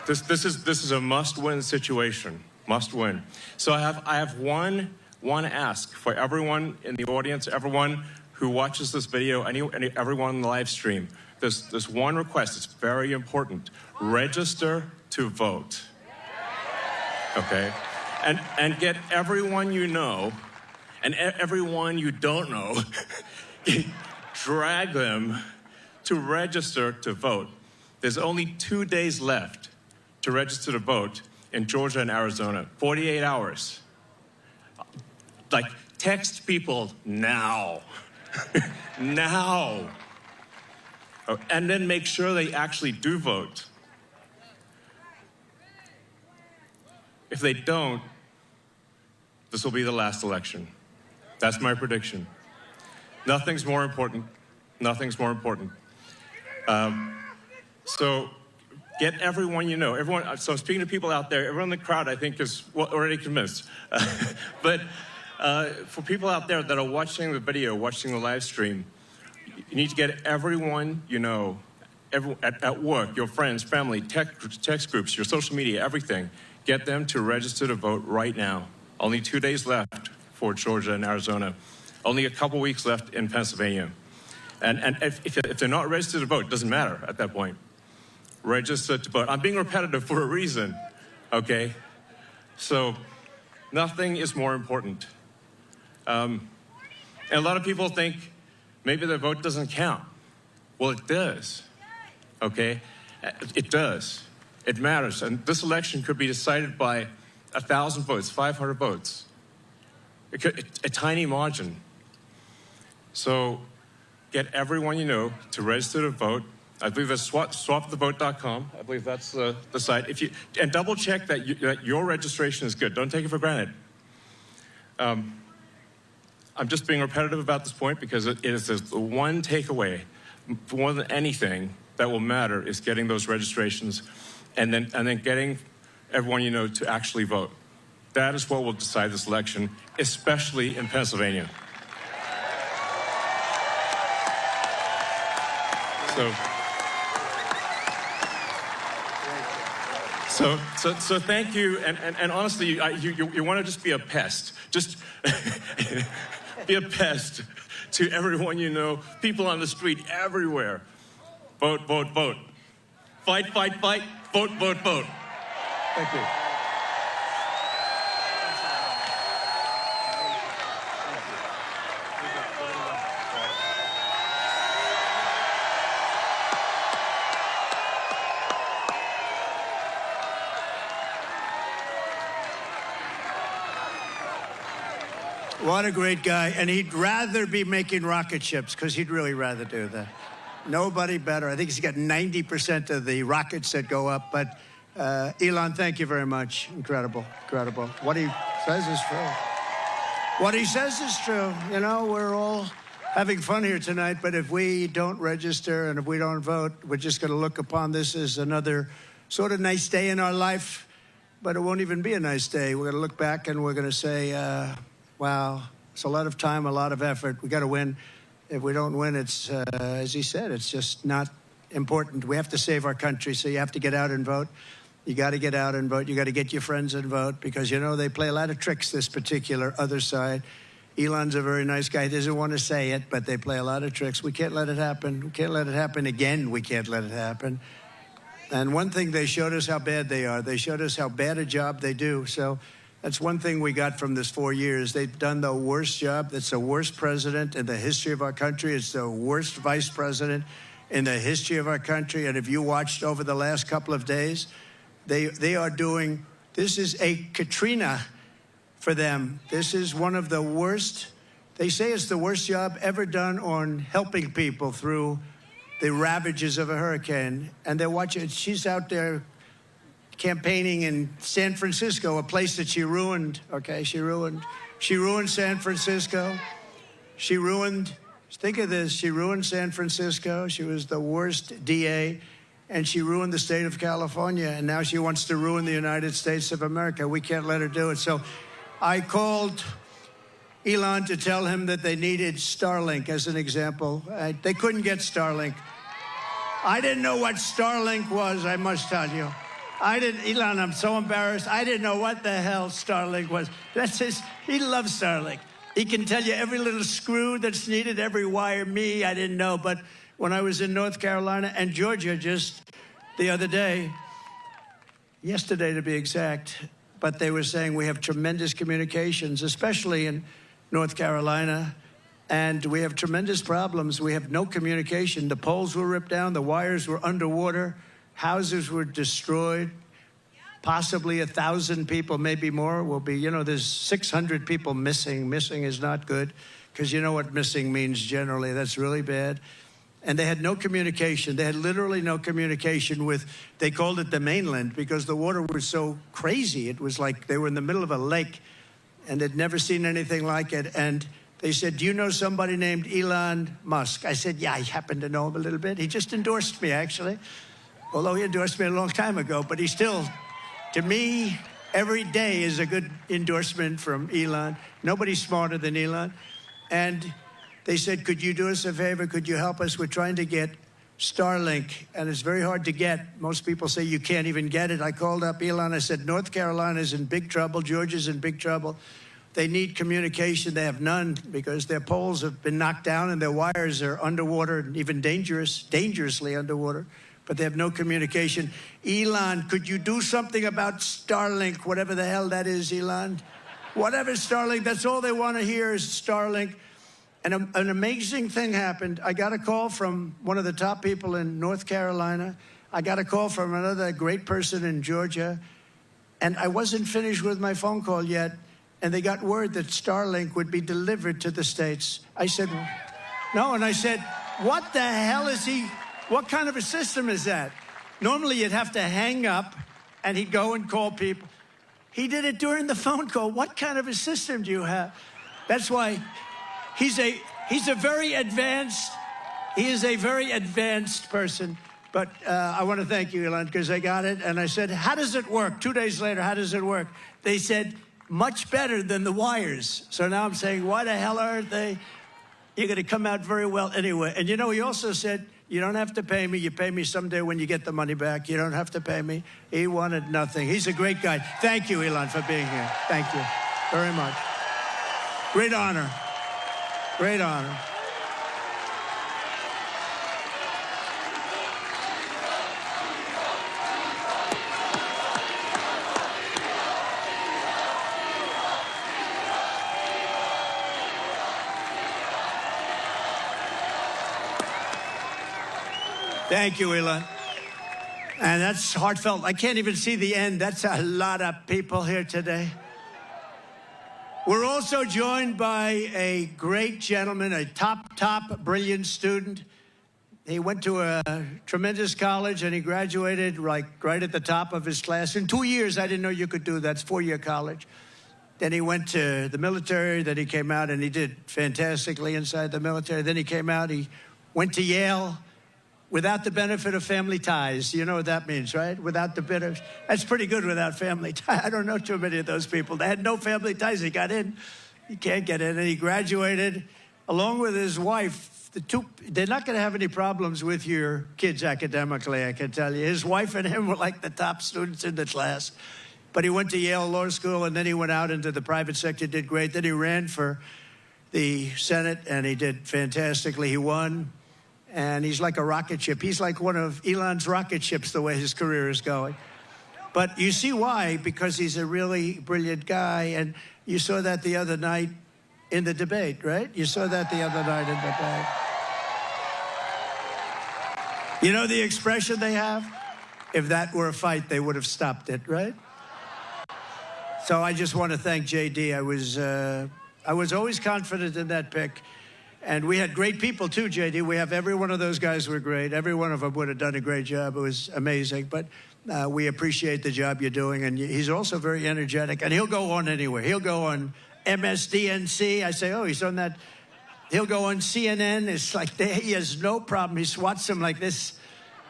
Speaker 3: This is a must-win situation. Must win. So I have one ask for everyone in the audience, everyone who watches this video, everyone in the live stream. There's one request. It's very important. Register to vote. Okay? And get everyone you know and everyone you don't know, drag them to register to vote. There's only 2 days left to register to vote in Georgia and Arizona. 48 hours. Like, text people now. Now. Oh, and then make sure they actually do vote. If they don't, this will be the last election. That's my prediction. Nothing's more important. Nothing's more important. So get everyone you know. So I'm speaking to people out there. Everyone in the crowd, I think, is already convinced. But for people out there that are watching the video, watching the live stream, you need to get everyone you know, at work, your friends, family, text groups, your social media, everything. Get them to register to vote right now. Only 2 days left for Georgia and Arizona. Only a couple weeks left in Pennsylvania. And if they're not registered to vote, it doesn't matter at that point. Register to vote. I'm being repetitive for a reason, okay? So nothing is more important. And a lot of people think maybe their vote doesn't count. Well, it does, okay? It does. It matters. And this election could be decided by 1,000 votes, 500 votes. A tiny margin. So get everyone you know to register to vote. I believe that's swapthevote.com. I believe that's the site. And double check that your registration is good. Don't take it for granted. I'm just being repetitive about this point because it is the one takeaway, more than anything, that will matter is getting those registrations and then getting everyone you know to actually vote. That is what will decide this election, especially in Pennsylvania. So thank you, and honestly, you want to just be a pest. Just be a pest to everyone you know, people on the street, everywhere. Vote, vote, vote. Fight, fight, fight. Vote, vote, vote. Thank you.
Speaker 1: What a great guy. And he'd rather be making rocket ships, because he'd really rather do that. Nobody better. I think he's got 90% of the rockets that go up. But Elon, thank you very much. Incredible, incredible. What he says is true. What he says is true. You know, we're all having fun here tonight, but if we don't register and if we don't vote, we're just going to look upon this as another sort of nice day in our life. But it won't even be a nice day. We're going to look back and we're going to say, wow, it's a lot of time, a lot of effort. We got to win. If we don't win, it's, as he said, it's just not important. We have to save our country, so you have to get out and vote. You got to get out and vote. You got to get your friends and vote, because, you know, they play a lot of tricks, this particular other side. Elon's a very nice guy. He doesn't want to say it, but they play a lot of tricks. We can't let it happen. We can't let it happen again. We can't let it happen. And one thing, they showed us how bad they are. They showed us how bad a job they do. So that's one thing we got from this 4 years. They've done the worst job. It's the worst president in the history of our country. It's the worst vice president in the history of our country. And if you watched over the last couple of days, they are doing, this is a Katrina for them. This is one of the worst. They say it's the worst job ever done on helping people through the ravages of a hurricane. And they're watching, she's out there campaigning in San Francisco, a place that she ruined, okay? She ruined San Francisco. She ruined, think of this, she ruined San Francisco. She was the worst DA, and she ruined the state of California, and now she wants to ruin the United States of America. We can't let her do it. So I called Elon to tell him that they needed Starlink as an example. They couldn't get Starlink. I didn't know what Starlink was, I must tell you. Elon, I'm so embarrassed. I didn't know what the hell Starlink was. He loves Starlink. He can tell you every little screw that's needed, every wire. Me, I didn't know. But when I was in North Carolina and Georgia just the other day, yesterday to be exact, but they were saying we have tremendous communications, especially in North Carolina, and we have tremendous problems. We have no communication. The poles were ripped down, the wires were underwater, houses were destroyed. Possibly 1,000 people, maybe more, will be, there's 600 people missing. Missing is not good, because you know what missing means generally. That's really bad. And they had no communication. They had literally no communication with, they called it the mainland, because the water was so crazy. It was like they were in the middle of a lake, and they'd never seen anything like it. And they said, do you know somebody named Elon Musk? I said, yeah, I happen to know him a little bit. He just endorsed me, actually. Although he endorsed me a long time ago, but he still... To me, every day is a good endorsement from Elon. Nobody's smarter than Elon. And they said, could you do us a favor? Could you help us? We're trying to get Starlink, and it's very hard to get. Most people say you can't even get it. I called up Elon. I said, North Carolina's in big trouble. Georgia's in big trouble. They need communication. They have none because their poles have been knocked down and their wires are underwater and even dangerously underwater. But they have no communication. Elon, could you do something about Starlink, whatever the hell that is, Elon? Whatever Starlink, that's all they want to hear is Starlink. And an amazing thing happened. I got a call from one of the top people in North Carolina. I got a call from another great person in Georgia. And I wasn't finished with my phone call yet. And they got word that Starlink would be delivered to the States. I said, no, and I said, what the hell is he... What kind of a system is that? Normally, you'd have to hang up, and he'd go and call people. He did it during the phone call. What kind of a system do you have? That's why he's a very advanced. He is a very advanced person. But I want to thank you, Elon, because I got it, and I said, "How does it work?" 2 days later, how does it work? They said, "Much better than the wires." So now I'm saying, why the hell aren't they? You're going to come out very well anyway. And he also said, you don't have to pay me. You pay me someday when you get the money back. You don't have to pay me. He wanted nothing. He's a great guy. Thank you, Elon, for being here. Thank you very much. Great honor. Great honor. Thank you, Elon. And that's heartfelt. I can't even see the end. That's a lot of people here today. We're also joined by a great gentleman, a top, brilliant student. He went to a tremendous college, and he graduated right at the top of his class. In 2 years, I didn't know you could do that. It's 4-year college. Then he went to the military. Then he came out, and he did fantastically inside the military. Then he came out. He went to Yale. Without the benefit of family ties. You know what that means, right? Without the benefit. That's pretty good without family ties. I don't know too many of those people. They had no family ties. He got in. He can't get in. And he graduated along with his wife. They're not going to have any problems with your kids academically, I can tell you. His wife and him were like the top students in the class. But he went to Yale Law School, and then he went out into the private sector, did great. Then he ran for the Senate, and he did fantastically. He won. And he's like a rocket ship. He's like one of Elon's rocket ships, the way his career is going. But you see why, because he's a really brilliant guy. And you saw that the other night in the debate, right? You saw that the other night in the debate. You know the expression they have? If that were a fight, they would have stopped it, right? So I just want to thank JD. I was always confident in that pick. And we had great people, too, JD. We have every one of those guys were great. Every one of them would have done a great job. It was amazing. But we appreciate the job you're doing. And he's also very energetic. And he'll go on anywhere. He'll go on MSDNC. I say, oh, he's on that. He'll go on CNN. It's like he has no problem. He swats him like this.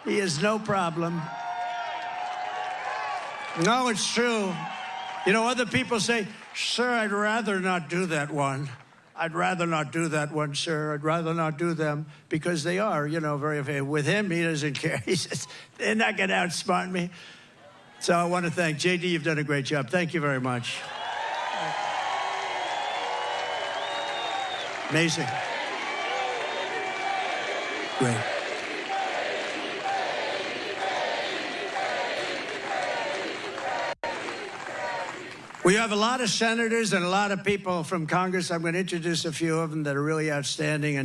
Speaker 1: He has no problem. No, it's true. Other people say, sir, I'd rather not do that one. I'd rather not do that one, sir. I'd rather not do them, because they are, you know, very, with him, he doesn't care. He says, they're not going to outsmart me. So I want to thank JD. You've done a great job. Thank you very much. Amazing. Great. We have a lot of senators and a lot of people from Congress. I'm going to introduce a few of them that are really outstanding,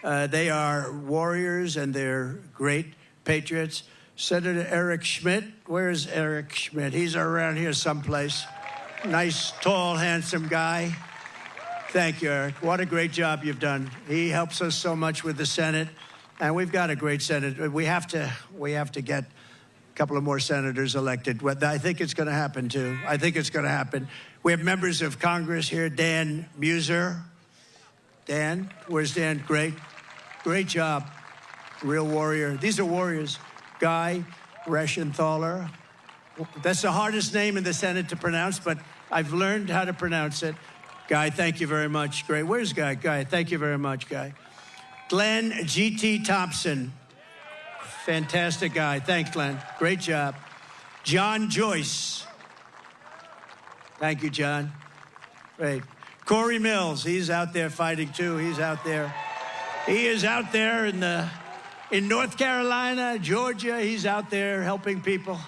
Speaker 1: and they are warriors and they're great patriots. Senator Eric Schmidt. Where's Eric Schmidt? He's around here someplace. Nice, tall, handsome guy. Thank you, Eric. What a great job you've done. He helps us so much with the Senate, and we've got a great Senate. We have to get a couple of more senators elected. I think it's going to happen, too. I think it's going to happen. We have members of Congress here. Dan Muser. Dan, where's Dan? Great. Great job. Real warrior. These are warriors. Guy Reschenthaler. That's the hardest name in the Senate to pronounce, but I've learned how to pronounce it. Guy, thank you very much. Great. Where's Guy? Guy, thank you very much, Guy. Glenn G.T. Thompson. Fantastic guy. Thanks, Glenn. Great job. John Joyce. Thank you, John. Great. Corey Mills. He's out there fighting, too. He's out there. He is out there in North Carolina, Georgia. He's out there helping people.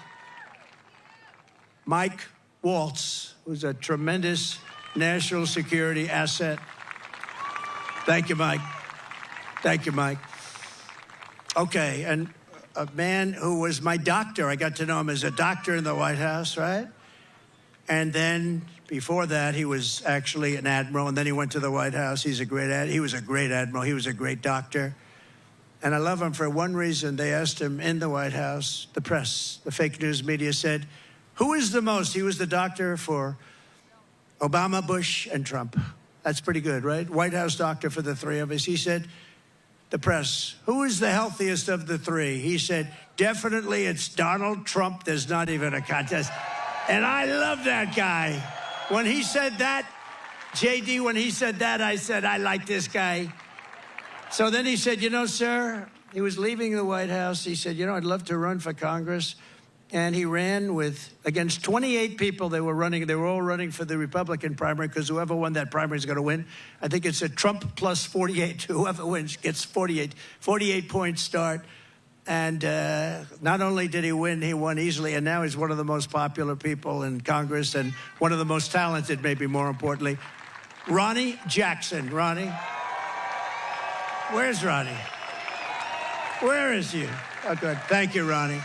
Speaker 1: Mike Waltz, who's a tremendous national security asset. Thank you, Mike. Thank you, Mike. Okay, and a man who was my doctor. I got to know him as a doctor in the White House, right? And then before that, he was actually an admiral, and then he went to the White House. He was a great admiral. He was a great doctor. And I love him for one reason. They asked him in the White House, the press, the fake news media said, who is the most? He was the doctor for Obama, Bush, and Trump. That's pretty good, right? White House doctor for the three of us. He said, the press, who is the healthiest of the three? He said, definitely it's Donald Trump. There's not even a contest. And I love that guy. When he said that, JD, when he said that, I said, I like this guy. So then he said, you know, sir, he was leaving the White House. He said, you know, I'd love to run for Congress. And he ran against 28 people. They were all running for the Republican primary, because whoever won that primary is going to win. I think it's a Trump plus 48. Whoever wins gets 48-point start. And not only did he win, he won easily. And now he's one of the most popular people in Congress and one of the most talented, maybe more importantly. Ronnie Jackson. Ronnie? Where's Ronnie? Where is he? Oh, good. Thank you, Ronnie.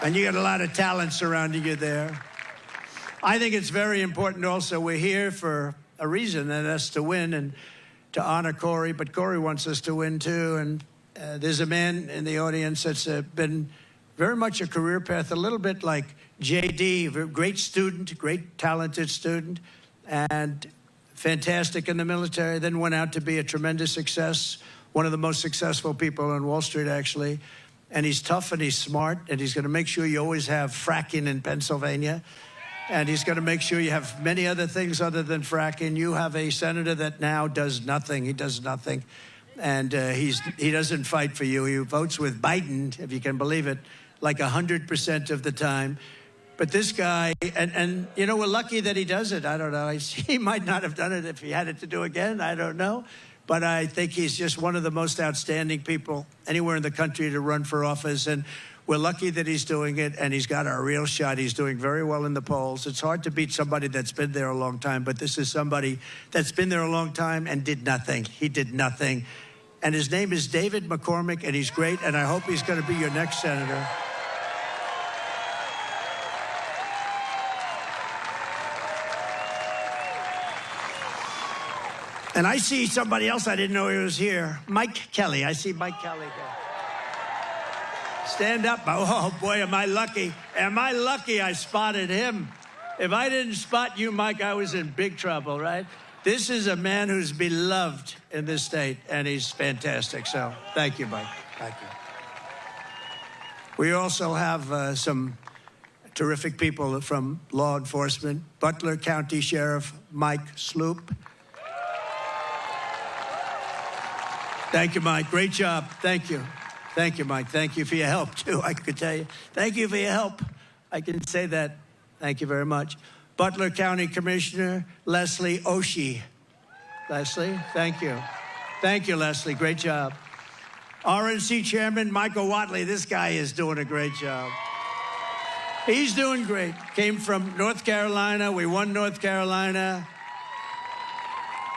Speaker 1: And you got a lot of talent surrounding you there. I think it's very important also. We're here for a reason, and that's to win and to honor Corey. But Corey wants us to win, too. And there's a man in the audience that's been very much a career path, a little bit like JD, great student, great talented student, and fantastic in the military. Then went out to be a tremendous success, one of the most successful people on Wall Street, actually. And he's tough and he's smart, and he's going to make sure you always have fracking in Pennsylvania. And he's going to make sure you have many other things other than fracking. You have a senator that now does nothing. He does nothing. And he doesn't fight for you. He votes with Biden, if you can believe it, like 100% of the time. But this guy, and you know, we're lucky that he does it. I don't know. He might not have done it if he had it to do again. I don't know. But I think he's just one of the most outstanding people anywhere in the country to run for office. And we're lucky that he's doing it, and he's got a real shot. He's doing very well in the polls. It's hard to beat somebody that's been there a long time, but this is somebody that's been there a long time and did nothing. He did nothing. And his name is David McCormick, and he's great, and I hope he's going to be your next senator. And I see somebody else I didn't know he was here. Mike Kelly. I see Mike Kelly there. Stand up. Oh, boy, am I lucky. Am I lucky I spotted him. If I didn't spot you, Mike, I was in big trouble, right? This is a man who's beloved in this state, and he's fantastic. So thank you, Mike. Thank you. We also have some terrific people from law enforcement. Butler County Sheriff Mike Sloop. Thank you, Mike. Great job. Thank you. Thank you, Mike. Thank you for your help, too, I could tell you. Thank you for your help. I can say that. Thank you very much. Butler County Commissioner Leslie Oshie. Leslie, thank you. Thank you, Leslie. Great job. RNC Chairman Michael Whatley. This guy is doing a great job. He's doing great. Came from North Carolina. We won North Carolina.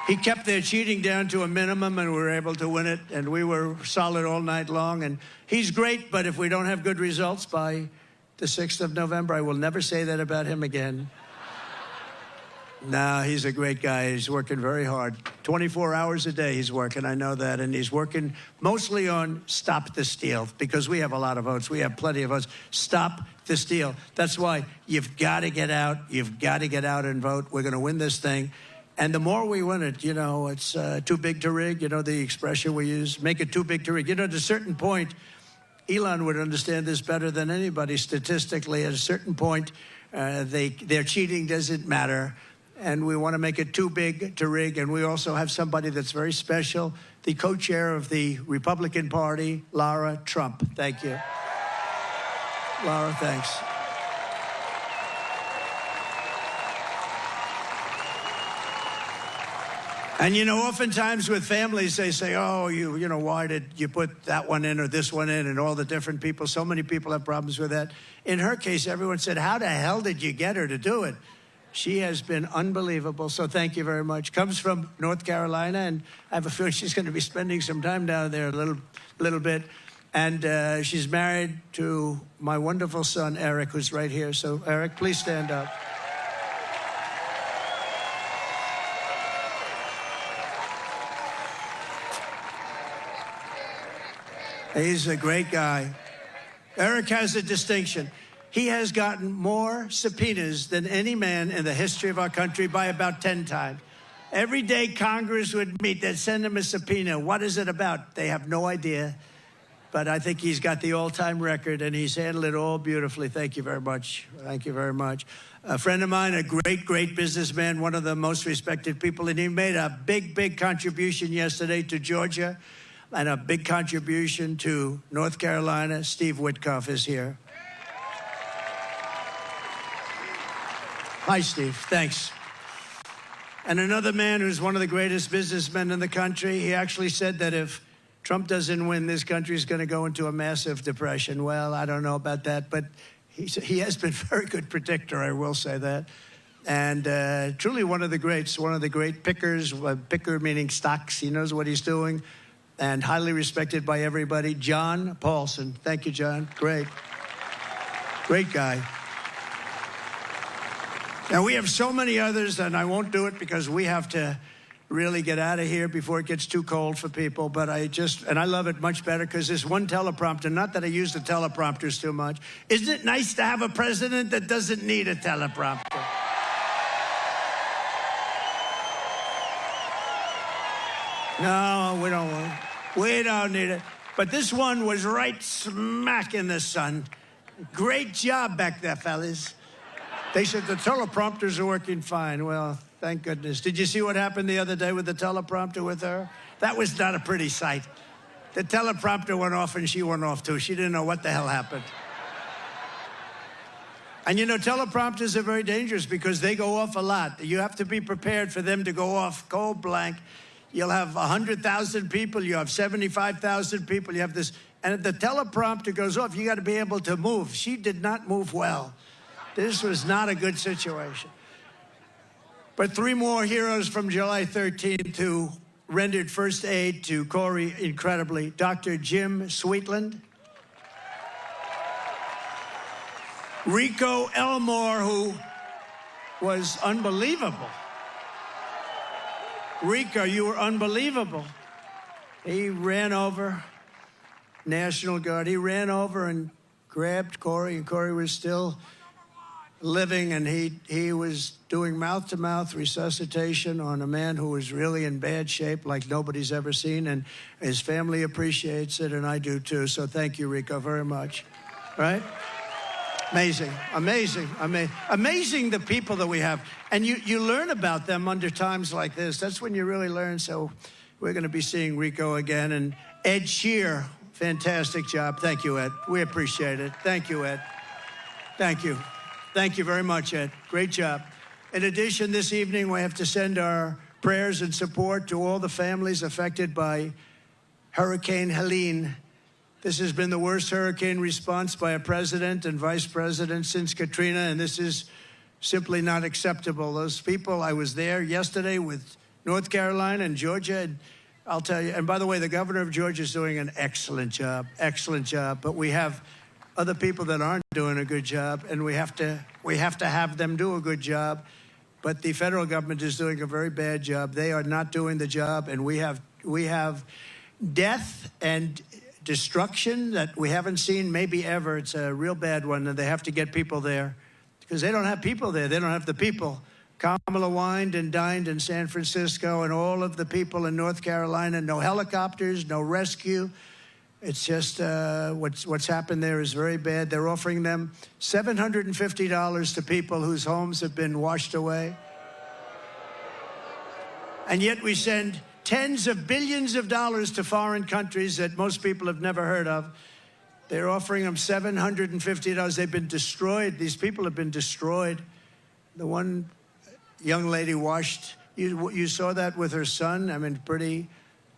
Speaker 1: He kept their cheating down to a minimum, and we were able to win it, and we were solid all night long. And he's great, but if we don't have good results by the 6th of November, I will never say that about him again. No, he's a great guy. He's working very hard. 24 hours a day he's working, I know that. And he's working mostly on Stop the Steal, because we have a lot of votes. We have plenty of votes. Stop the steal. That's why you've got to get out. You've got to get out and vote. We're going to win this thing. And the more we win it, you know, it's too big to rig. You know the expression we use, make it too big to rig. You know, at a certain point, Elon would understand this better than anybody statistically. At a certain point, their cheating doesn't matter. And we want to make it too big to rig. And we also have somebody that's very special, the co-chair of the Republican Party, Lara Trump. Thank you. Lara, thanks. And, you know, oftentimes with families, they say, oh, you know, why did you put that one in or this one in, and all the different people. So many people have problems with that. In her case, everyone said, how the hell did you get her to do it? She has been unbelievable, so thank you very much. Comes from North Carolina, and I have a feeling she's going to be spending some time down there a little bit. And she's married to my wonderful son, Eric, who's right here. So, Eric, please stand up. He's a great guy. Eric has a distinction. He has gotten more subpoenas than any man in the history of our country by about 10 times. Every day Congress would meet, they'd send him a subpoena. What is it about? They have no idea. But I think he's got the all-time record, and he's handled it all beautifully. Thank you very much. Thank you very much. A friend of mine, a great, great businessman, one of the most respected people, and he made a big, big contribution yesterday to Georgia and a big contribution to North Carolina. Steve Witkoff is here. Hi, Steve. Thanks. And another man who's one of the greatest businessmen in the country, he actually said that if Trump doesn't win, this country is going to go into a massive depression. Well, I don't know about that, but he has been a very good predictor, I will say that. And truly one of the greats, one of the great pickers, picker meaning stocks. He knows what he's doing, and highly respected by everybody. John Paulson. Thank you, John. Great. Great guy. Now, we have so many others, and I won't do it because we have to really get out of here before it gets too cold for people. But I love it much better because there's one teleprompter. Not that I use the teleprompters too much. Isn't it nice to have a president that doesn't need a teleprompter? No, we don't want it. We don't need it. But this one was right smack in the sun. Great job back there, fellas. They said the teleprompters are working fine. Well, thank goodness. Did you see what happened the other day with the teleprompter with her? That was not a pretty sight. The teleprompter went off and she went off too. She didn't know what the hell happened. And you know, teleprompters are very dangerous because they go off a lot. You have to be prepared for them to go off cold blank. You'll have 100,000 people. You have 75,000 people. You have this. And if the teleprompter goes off, you got to be able to move. She did not move well. This was not a good situation. But three more heroes from July 13th who rendered first aid to Corey incredibly. Dr. Jim Sweetland. Rico Elmore, who was unbelievable. Rico, you were unbelievable. He ran over, National Guard. He ran over and grabbed Corey, and Corey was still living, and he was doing mouth-to-mouth resuscitation on a man who was really in bad shape like nobody's ever seen, and his family appreciates it, and I do too. So thank you, Rico, very much. Right? Amazing, amazing, amazing the people that we have. And you learn about them under times like this. That's when you really learn. So we're going to be seeing Rico again. And Ed Shear, fantastic job. Thank you, Ed. We appreciate it. Thank you, Ed. Thank you. Thank you very much, Ed. Great job. In addition, this evening, we have to send our prayers and support to all the families affected by Hurricane Helene. This has been the worst hurricane response by a president and vice president since Katrina, and this is simply not acceptable. Those people, I was there yesterday with North Carolina and Georgia, and I'll tell you, and by the way, the governor of Georgia is doing an excellent job, but we have other people that aren't doing a good job, and we have to have them do a good job. But the federal government is doing a very bad job. They are not doing the job, and we have death and destruction that we haven't seen maybe ever. It's a real bad one, and they have to get people there because they don't have people there. They don't have the people. Kamala wined and dined in San Francisco, and all of the people in North Carolina, no helicopters, no rescue. It's just what's happened there is very bad. They're offering them $750 to people whose homes have been washed away. And yet we send tens of billions of dollars to foreign countries that most people have never heard of. They're offering them $750. They've been destroyed. These people have been destroyed. The one young lady washed, you saw that with her son. I mean, pretty,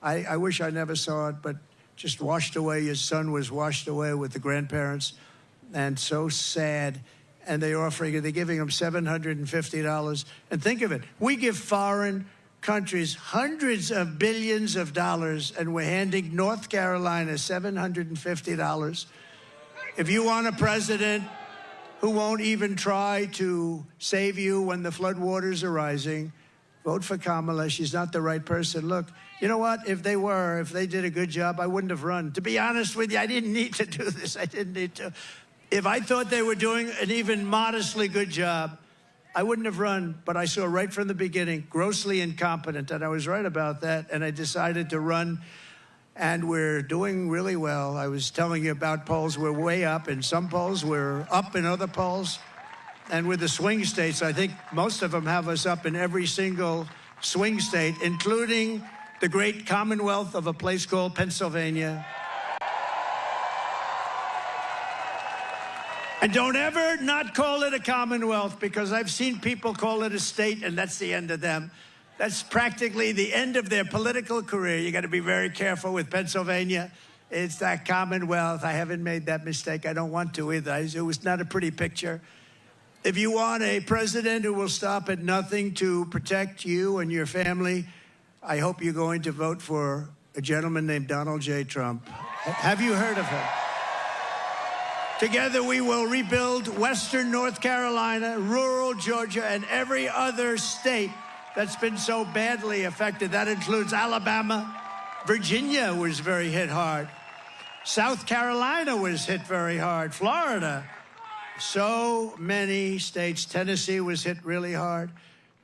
Speaker 1: I wish I never saw it, but just washed away. His son was washed away with the grandparents, and so sad. And they're giving him $750. And think of it, we give foreign countries hundreds of billions of dollars, and we're handing North Carolina $750. If you want a president who won't even try to save you when the floodwaters are rising, vote for Kamala. She's not the right person. Look, you know what? If they did a good job, I wouldn't have run. To be honest with you, I didn't need to do this. I didn't need to. If I thought they were doing an even modestly good job, I wouldn't have run. But I saw right from the beginning, grossly incompetent, and I was right about that, and I decided to run, and we're doing really well. I was telling you about polls. We're way up in some polls. We're up in other polls. And with the swing states, I think most of them have us up in every single swing state, including the great commonwealth of a place called Pennsylvania. And don't ever not call it a commonwealth, because I've seen people call it a state, and that's the end of them. That's practically the end of their political career. You got to be very careful with Pennsylvania. It's that commonwealth. I haven't made that mistake. I don't want to either. It was not a pretty picture. If you want a president who will stop at nothing to protect you and your family, I hope you're going to vote for a gentleman named Donald J. Trump. Have you heard of him? Together we will rebuild Western North Carolina, rural Georgia, and every other state that's been so badly affected. That includes Alabama. Virginia was very hit hard. South Carolina was hit very hard. Florida. So many states. Tennessee was hit really hard.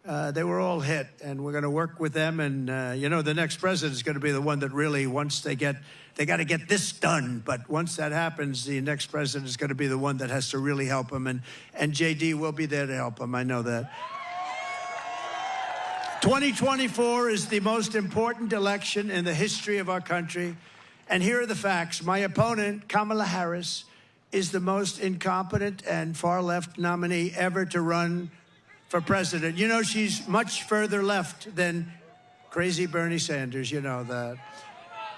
Speaker 1: They were all hit, and we're going to work with them. And, you know, the next president is going to be the one that really, once they got to get this done. But once that happens, the next president is going to be the one that has to really help them. And JD will be there to help them. I know that. 2024 is the most important election in the history of our country. And here are the facts. My opponent, Kamala Harris, is the most incompetent and far-left nominee ever to run for president. You know, she's much further left than crazy Bernie Sanders. You know that.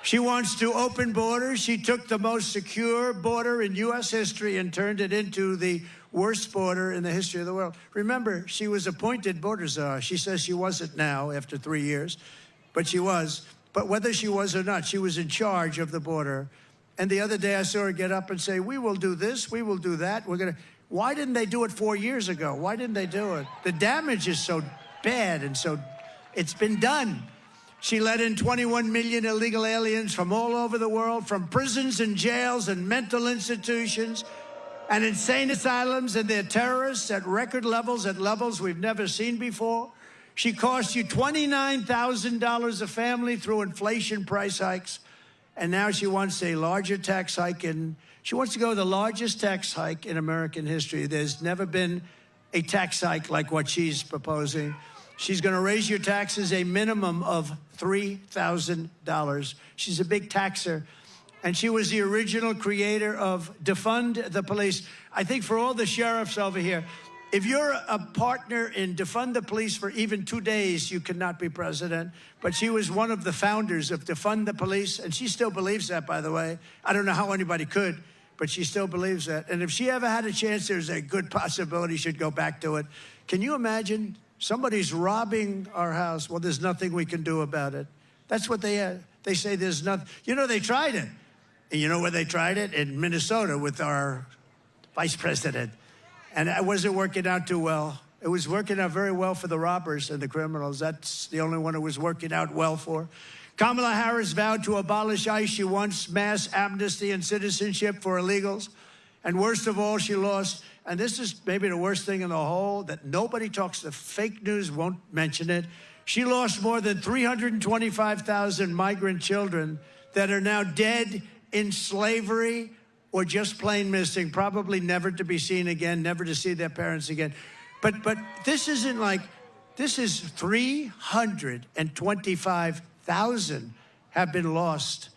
Speaker 1: She wants to open borders. She took the most secure border in U.S. history and turned it into the worst border in the history of the world. Remember, she was appointed border czar. She says she wasn't now after 3 years, but she was. But whether she was or not, she was in charge of the border. And the other day I saw her get up and say, we will do this, we will do that. Why didn't they do it 4 years ago? Why didn't they do it? The damage is so bad, and so it's been done. She let in 21 million illegal aliens from all over the world, from prisons and jails and mental institutions and insane asylums, and they're terrorists at record levels, at levels we've never seen before. She cost you $29,000 a family through inflation price hikes, and now she wants a larger tax hike, and she wants to go the largest tax hike in American history. There's never been a tax hike like what she's proposing. She's going to raise your taxes a minimum of $3,000. She's a big taxer. And she was the original creator of Defund the Police. I think for all the sheriffs over here, if you're a partner in Defund the Police for even 2 days, you cannot be president. But she was one of the founders of Defund the Police, and she still believes that, by the way. I don't know how anybody could, but she still believes that. And if she ever had a chance, there's a good possibility she'd go back to it. Can you imagine? Somebody's robbing our house. Well, there's nothing we can do about it. That's what they say there's nothing. You know, they tried it. And you know where they tried it? In Minnesota with our vice president. And it wasn't working out too well. It was working out very well for the robbers and the criminals. That's the only one it was working out well for. Kamala Harris vowed to abolish ICE. She wants mass amnesty and citizenship for illegals. And worst of all, she lost, and this is maybe the worst thing in the whole, that nobody talks, the fake news won't mention it. She lost more than 325,000 migrant children that are now dead in slavery or just plain missing, probably never to be seen again, never to see their parents again. But this isn't like, this is 325,000 have been lost.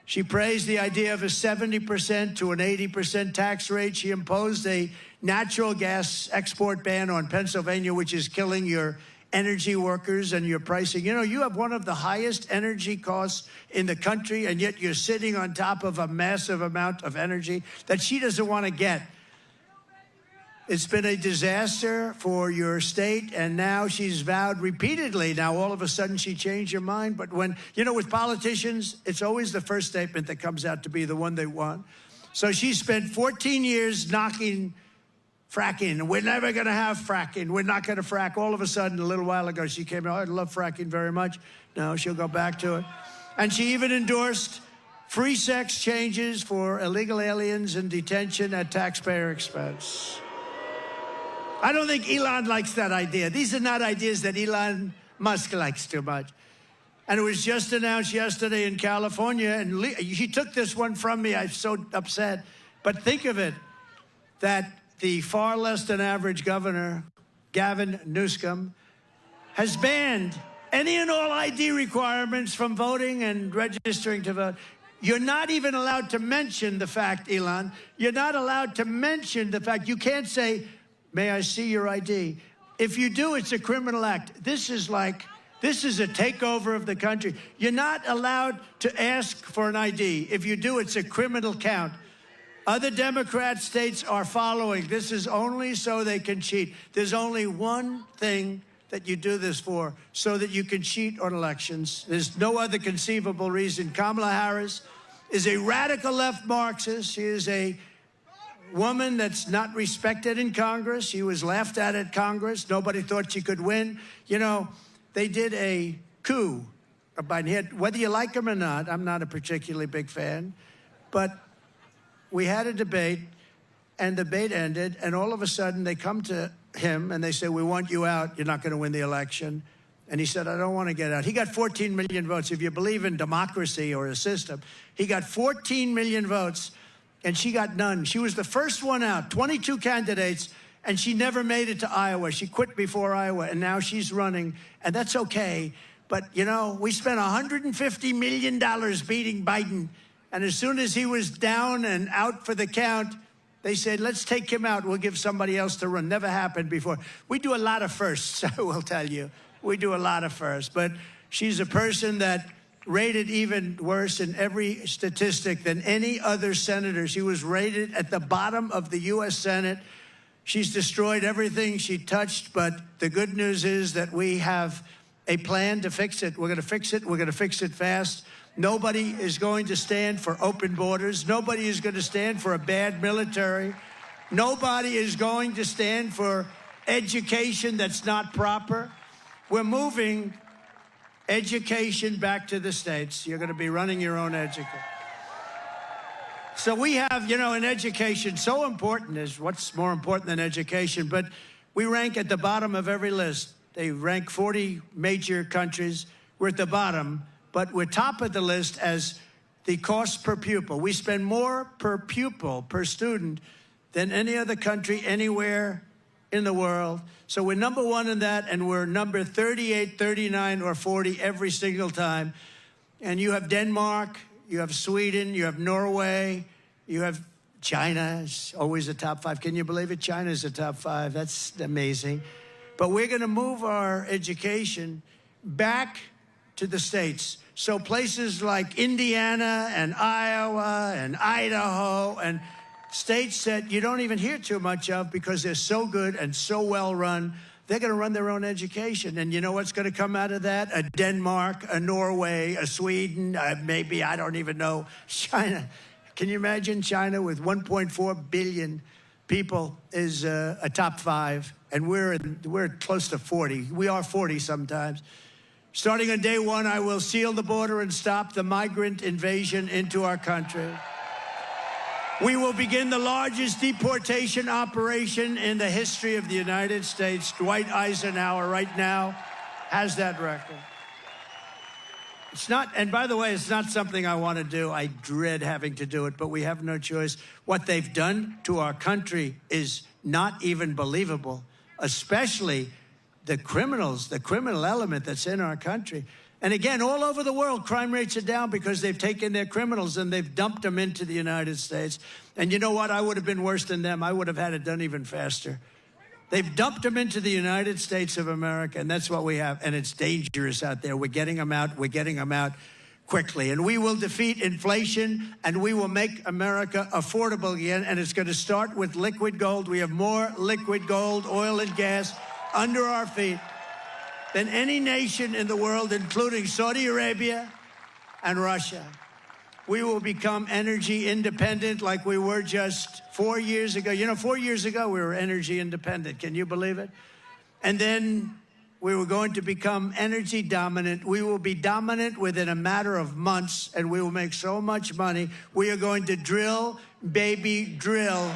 Speaker 1: She praised the idea of a 70% to an 80% tax rate. She imposed a natural gas export ban on Pennsylvania, which is killing your energy workers and your pricing. You know, you have one of the highest energy costs in the country, and yet you're sitting on top of a massive amount of energy that she doesn't want to get. It's been a disaster for your state, and now she's vowed repeatedly. Now, all of a sudden, she changed her mind. But when, you know, with politicians, it's always the first statement that comes out to be the one they want. So she spent 14 years knocking fracking. We're never going to have fracking. We're not going to frack. All of a sudden, a little while ago, she came out, I love fracking very much. No, she'll go back to it. And she even endorsed free sex changes for illegal aliens in detention at taxpayer expense. I don't think Elon likes that idea. These are not ideas that Elon Musk likes too much. And it was just announced yesterday in California, and he took this one from me. I'm so upset. But think of it, that the far less than average governor, Gavin Newsom, has banned any and all ID requirements from voting and registering to vote. You're not even allowed to mention the fact, Elon, you're not allowed to mention the fact. You can't say, may I see your ID? If you do, it's a criminal act. This is a takeover of the country. You're not allowed to ask for an ID. If you do, it's a criminal count. Other Democrat states are following. This is only so they can cheat. There's only one thing that you do this for, so that you can cheat on elections. There's no other conceivable reason. Kamala Harris is a radical left Marxist. She is a woman that's not respected in Congress. She was laughed at Congress. Nobody thought she could win. You know, they did a coup. Whether you like him or not, I'm not a particularly big fan, but we had a debate, and the debate ended, and all of a sudden they come to him and they say, we want you out. You're not going to win the election. And he said, I don't want to get out. He got 14 million votes. If you believe in democracy or a system, he got 14 million votes. And she got none. She was the first one out, 22 candidates, and she never made it to Iowa. She quit before Iowa, and now she's running, and that's okay. But, you know, we spent $150 million beating Biden, and as soon as he was down and out for the count, they said, let's take him out. We'll give somebody else to run. Never happened before. We do a lot of firsts, I will tell you. We do a lot of firsts. But she's a person that rated even worse in every statistic than any other senator. She was rated at the bottom of the U.S. Senate. She's destroyed everything she touched, but the good news is that we have a plan to fix it. We're going to fix it. We're going to fix it fast. Nobody is going to stand for open borders. Nobody is going to stand for a bad military. Nobody is going to stand for education that's not proper. We're moving education back to the states. You're going to be running your own education. So we have, you know, in education, so important is what's more important than education, but we rank at the bottom of every list. They rank 40 major countries. We're at the bottom, but we're top of the list as the cost per pupil. We spend more per pupil, per student, than any other country anywhere in the world. So we're number one in that, and we're number 38, 39, or 40 every single time. And you have Denmark, you have Sweden, you have Norway, you have China is always a top 5. Can you believe it? China's a top 5. That's amazing. But we're going to move our education back to the States. So places like Indiana and Iowa and Idaho and states that you don't even hear too much of because they're so good and so well run, they're going to run their own education. And you know what's going to come out of that? A Denmark, a Norway, a Sweden, maybe, I don't even know, China. Can you imagine China with 1.4 billion people is a top 5, and we're close to 40. We are 40 sometimes. Starting on day 1, I will seal the border and stop the migrant invasion into our country. We will begin the largest deportation operation in the history of the United States. Dwight Eisenhower right now has that record. It's not, and by the way, it's not something I want to do. I dread having to do it, but we have no choice. What they've done to our country is not even believable, especially the criminals, the criminal element that's in our country. And again, all over the world, crime rates are down because they've taken their criminals and they've dumped them into the United States. And you know what? I would have been worse than them. I would have had it done even faster. They've dumped them into the United States of America, and that's what we have. And it's dangerous out there. We're getting them out. We're getting them out quickly. And we will defeat inflation, and we will make America affordable again. And it's going to start with liquid gold. We have more liquid gold, oil, and gas under our feet than any nation in the world, including Saudi Arabia and Russia. We will become energy independent like we were just 4 years ago. You know, 4 years ago, we were energy independent. Can you believe it? And then we were going to become energy dominant. We will be dominant within a matter of months, and we will make so much money. We are going to drill, baby, drill.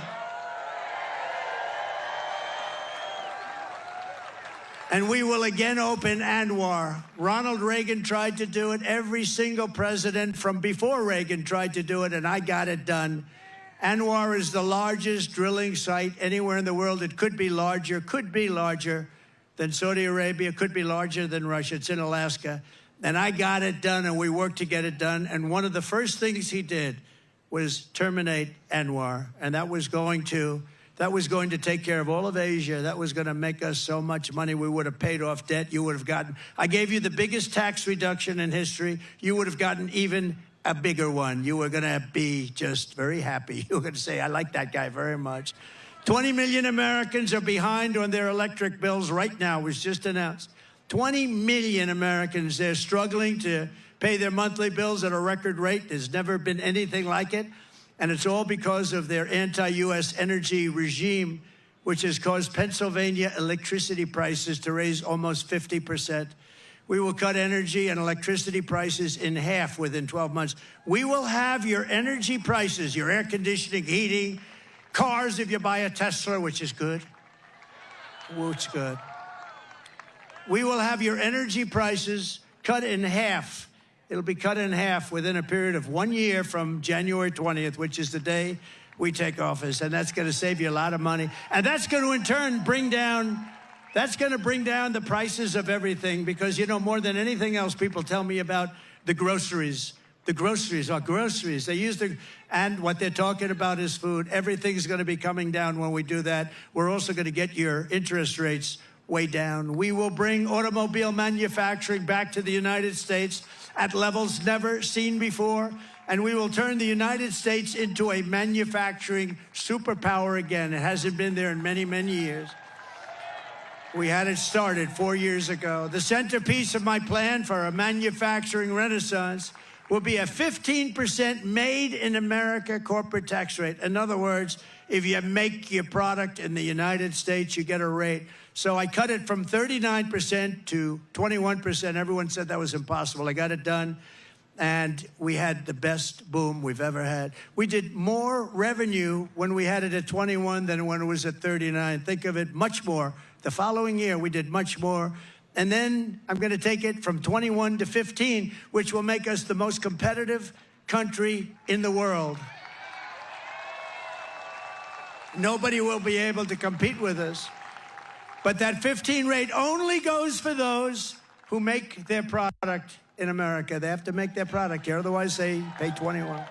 Speaker 1: And we will again open ANWR. Ronald Reagan tried to do it. Every single president from before Reagan tried to do it, and I got it done. ANWR is the largest drilling site anywhere in the world. It could be larger than Saudi Arabia, could be larger than Russia. It's in Alaska. And I got it done, and we worked to get it done. And one of the first things he did was terminate ANWR. And that was going to take care of all of Asia. That was going to make us so much money. We would have paid off debt. You would have gotten, I gave you the biggest tax reduction in history. You would have gotten even a bigger one. You were going to be just very happy. You were going to say, I like that guy very much. 20 million Americans are behind on their electric bills right now. It was just announced. 20 million Americans, they're struggling to pay their monthly bills at a record rate. There's never been anything like it. And it's all because of their anti-U.S. energy regime, which has caused Pennsylvania electricity prices to raise almost 50%. We will cut energy and electricity prices in half within 12 months. We will have your energy prices, your air conditioning, heating, cars if you buy a Tesla, which is good. Which is good. We will have your energy prices cut in half. It'll be cut in half within a period of 1 year from January 20th, which is the day we take office. And that's going to save you a lot of money. And that's going to, in turn, bring down the prices of everything. Because, you know, more than anything else, people tell me about the groceries. The groceries are groceries. They use and what they're talking about is food. Everything's going to be coming down when we do that. We're also going to get your interest rates way down. We will bring automobile manufacturing back to the United States at levels never seen before, and we will turn the United States into a manufacturing superpower again. It hasn't been there in many, many years. We had it started 4 years ago. The centerpiece of my plan for a manufacturing renaissance will be a 15% made in America corporate tax rate. In other words, if you make your product in the United States, you get a rate. So I cut it from 39% to 21%. Everyone said that was impossible. I got it done, and we had the best boom we've ever had. We did more revenue when we had it at 21 than when it was at 39. Think of it, much more. The following year, we did much more. And then I'm going to take it from 21 to 15, which will make us the most competitive country in the world. Nobody will be able to compete with us. But that 15 rate only goes for those who make their product in America. They have to make their product here, otherwise they pay 21.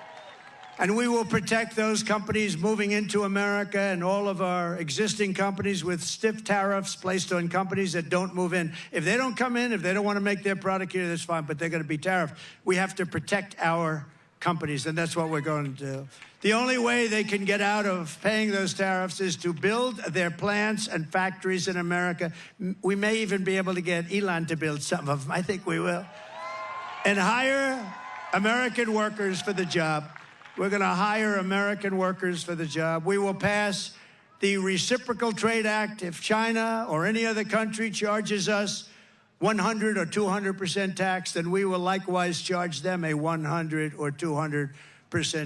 Speaker 1: And we will protect those companies moving into America and all of our existing companies with stiff tariffs placed on companies that don't move in. If they don't come in, if they don't want to make their product here, that's fine, but they're going to be tariffed. We have to protect our companies, and that's what we're going to do. The only way they can get out of paying those tariffs is to build their plants and factories in America. We may even be able to get Elon to build some of them. I think we will. And hire American workers for the job. We're going to hire American workers for the job. We will pass the Reciprocal Trade Act. If China or any other country charges us 100 or 200% tax, then we will likewise charge them a 100 or 200%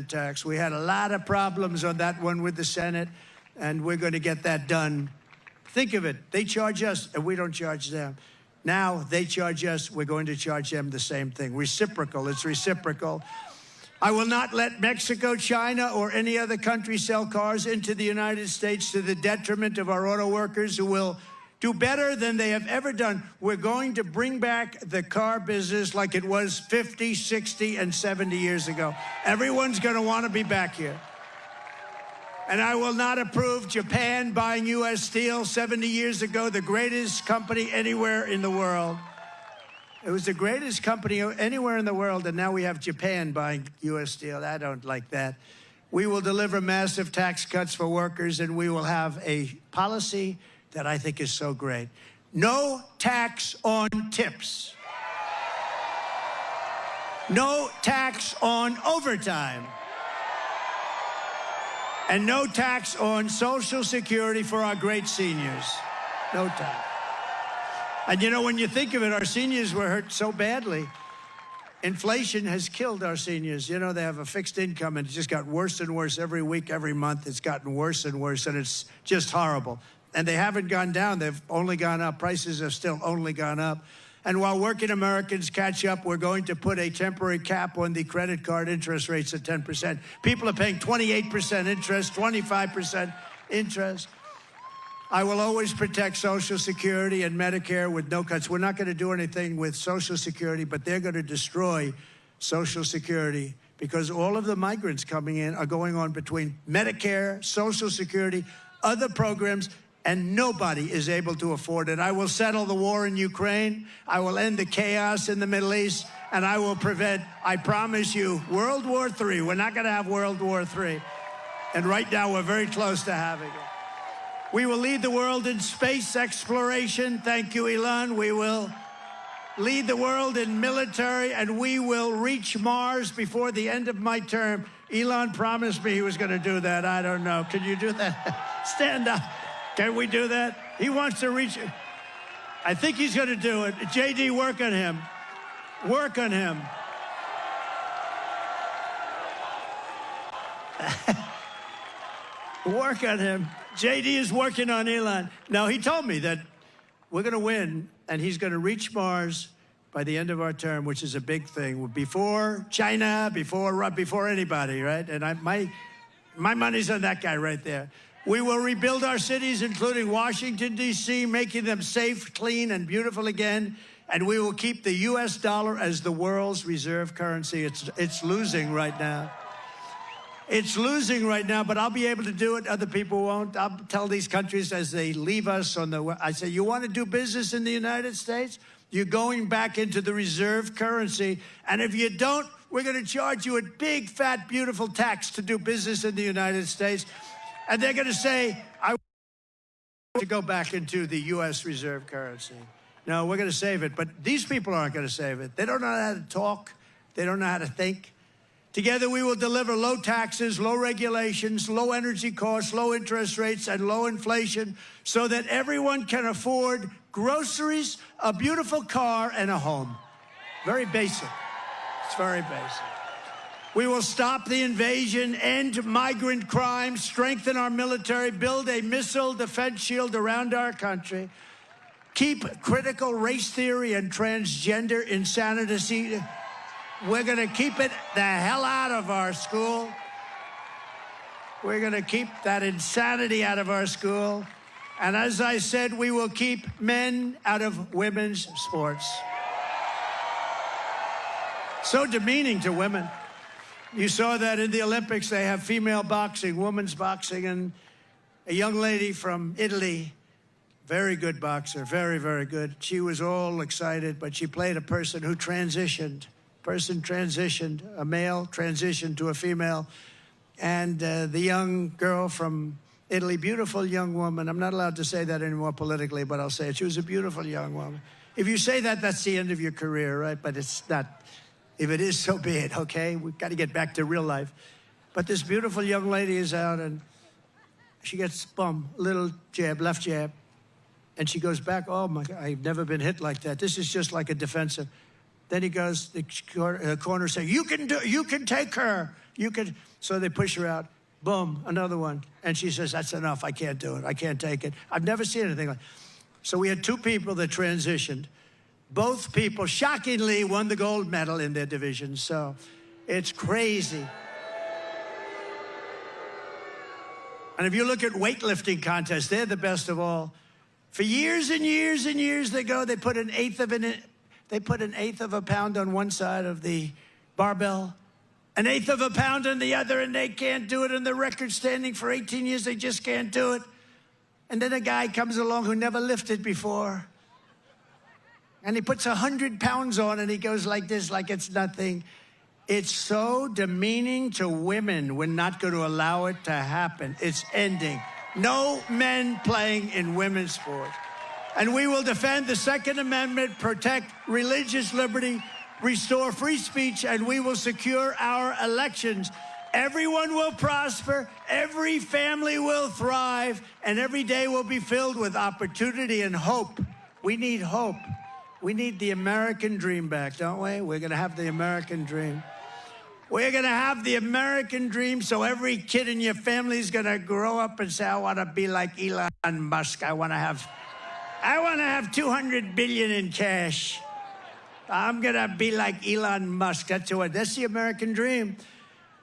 Speaker 1: tax. We had a lot of problems on that one with the Senate, and we're going to get that done. Think of it. They charge us, and we don't charge them. Now they charge us, we're going to charge them the same thing. Reciprocal, it's reciprocal. I will not let Mexico, China, or any other country sell cars into the United States to the detriment of our auto workers who will do better than they have ever done. We're going to bring back the car business like it was 50, 60, and 70 years ago. Everyone's going to want to be back here. And I will not approve Japan buying U.S. steel 70 years ago, the greatest company anywhere in the world. It was the greatest company anywhere in the world, and now we have Japan buying U.S. steel. I don't like that. We will deliver massive tax cuts for workers, and we will have a policy that I think is so great. No tax on tips. No tax on overtime. And no tax on Social Security for our great seniors. No tax. And you know, when you think of it, our seniors were hurt so badly. Inflation has killed our seniors. You know, they have a fixed income, and it just got worse and worse every week, every month. It's gotten worse and worse, and it's just horrible. And they haven't gone down. They've only gone up. Prices have still only gone up. And while working Americans catch up, we're going to put a temporary cap on the credit card interest rates at 10%. People are paying 28% interest, 25% interest. I will always protect Social Security and Medicare with no cuts. We're not going to do anything with Social Security, but they're going to destroy Social Security because all of the migrants coming in are going on between Medicare, Social Security, other programs, and nobody is able to afford it. I will settle the war in Ukraine. I will end the chaos in the Middle East, and I will prevent, I promise you, World War III. We're not going to have World War III. And right now, we're very close to having it. We will lead the world in space exploration. Thank you, Elon. We will lead the world in military, and we will reach Mars before the end of my term. Elon promised me he was going to do that. I don't know. Can you do that? Stand up. Can we do that? He wants to reach it. I think he's going to do it. JD, work on him. Work on him. Work on him. JD is working on Elon. Now, he told me that we're going to win, and he's going to reach Mars by the end of our term, which is a big thing. Before China, before anybody, right? And my money's on that guy right there. We will rebuild our cities, including Washington, D.C., making them safe, clean, and beautiful again. And we will keep the U.S. dollar as the world's reserve currency. It's losing right now. It's losing right now, but I'll be able to do it. Other people won't. I'll tell these countries as they leave us I say, you want to do business in the United States? You're going back into the reserve currency. And if you don't, we're going to charge you a big, fat, beautiful tax to do business in the United States. And they're going to say, I want to go back into the U.S. reserve currency. No, we're going to save it. But these people aren't going to save it. They don't know how to talk. They don't know how to think. Together, we will deliver low taxes, low regulations, low energy costs, low interest rates, and low inflation so that everyone can afford groceries, a beautiful car, and a home. Very basic. It's very basic. We will stop the invasion, end migrant crime, strengthen our military, build a missile defense shield around our country, keep critical race theory and transgender insanity. We're going to keep it the hell out of our school. We're going to keep that insanity out of our school. And as I said, we will keep men out of women's sports. So demeaning to women. You saw that in the Olympics. They have female boxing, women's boxing, and a young lady from Italy, very good boxer, very, very good. She was all excited, but she played a person who transitioned. A male transitioned to a female. And the young girl from Italy, beautiful young woman. I'm not allowed to say that anymore politically, but I'll say it. She was a beautiful young woman. If you say that, that's the end of your career, right? But it's not. If it is, so be it, okay? We've got to get back to real life. But this beautiful young lady is out, and she gets, boom, little jab, left jab. And she goes back, oh, my God, I've never been hit like that. This is just like a defensive. Then he goes, the corner saying, you can take her. You can. So they push her out. Boom, another one. And she says, that's enough. I can't do it. I can't take it. I've never seen anything like. So we had two people that transitioned. Both people, shockingly, won the gold medal in their division. So it's crazy. And if you look at weightlifting contests, they're the best of all. For years and years and years they put an eighth of a pound on one side of the barbell, an eighth of a pound on the other, and they can't do it. And the record standing for 18 years, they just can't do it. And then a guy comes along who never lifted before, and he puts 100 pounds on, and he goes like this, like it's nothing. It's so demeaning to women. We're not going to allow it to happen. It's ending. No men playing in women's sports. And we will defend the Second Amendment, protect religious liberty, restore free speech, and we will secure our elections. Everyone will prosper, every family will thrive, and every day will be filled with opportunity and hope. We need hope. We need the American dream back, don't we? We're going to have the American dream. We're going to have the American dream, so every kid in your family is going to grow up and say, I want to be like Elon Musk. I want to have 200 billion in cash. I'm going to be like Elon Musk. That's the American dream.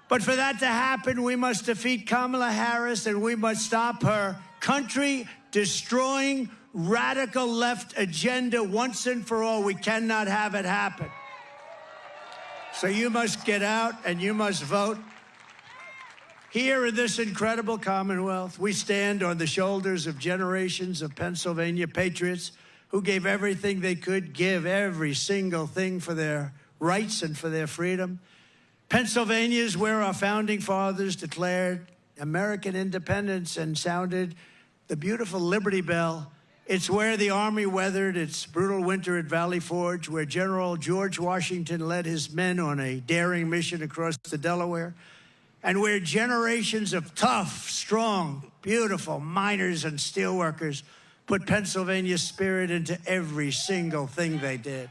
Speaker 1: But for that to happen, we must defeat Kamala Harris, and we must stop her country-destroying, radical left agenda once and for all. We cannot have it happen. So you must get out and you must vote. Here in this incredible Commonwealth, we stand on the shoulders of generations of Pennsylvania patriots who gave everything they could give, every single thing for their rights and for their freedom. Pennsylvania is where our founding fathers declared American independence and sounded the beautiful Liberty Bell. It's where the Army weathered its brutal winter at Valley Forge, where General George Washington led his men on a daring mission across the Delaware, and where generations of tough, strong, beautiful miners and steelworkers put Pennsylvania's spirit into every single thing they did.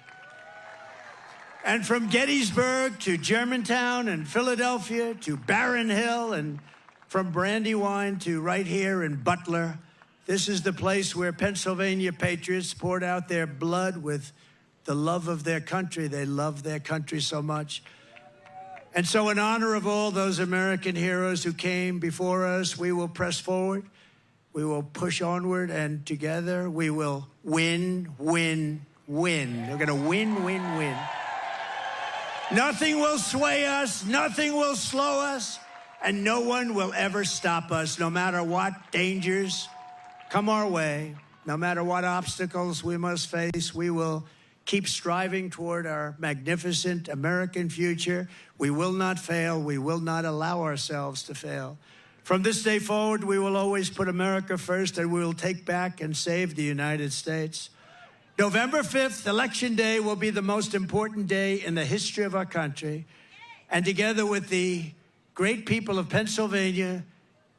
Speaker 1: And from Gettysburg to Germantown and Philadelphia to Barron Hill, and from Brandywine to right here in Butler, this is the place where Pennsylvania patriots poured out their blood with the love of their country. They love their country so much. And so in honor of all those American heroes who came before us, we will press forward, we will push onward, and together we will win, win, win. We're going to win, win, win. Nothing will sway us, nothing will slow us, and no one will ever stop us, no matter what dangers come our way, no matter what obstacles we must face. We will keep striving toward our magnificent American future. We will not fail. We will not allow ourselves to fail. From this day forward, we will always put America first, and we will take back and save the United States. November 5th, Election Day, will be the most important day in the history of our country. And together with the great people of Pennsylvania,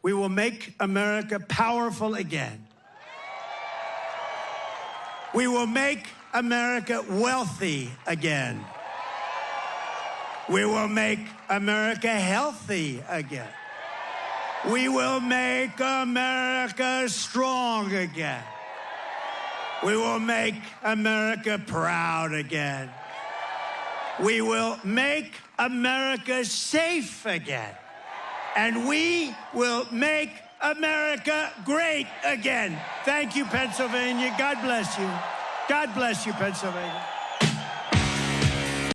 Speaker 1: we will make America powerful again. We will make America wealthy again. We will make America healthy again. We will make America strong again. We will make America proud again. We will make America safe again. And we will make America great again. Thank you, Pennsylvania. God bless you. God bless you, Pennsylvania.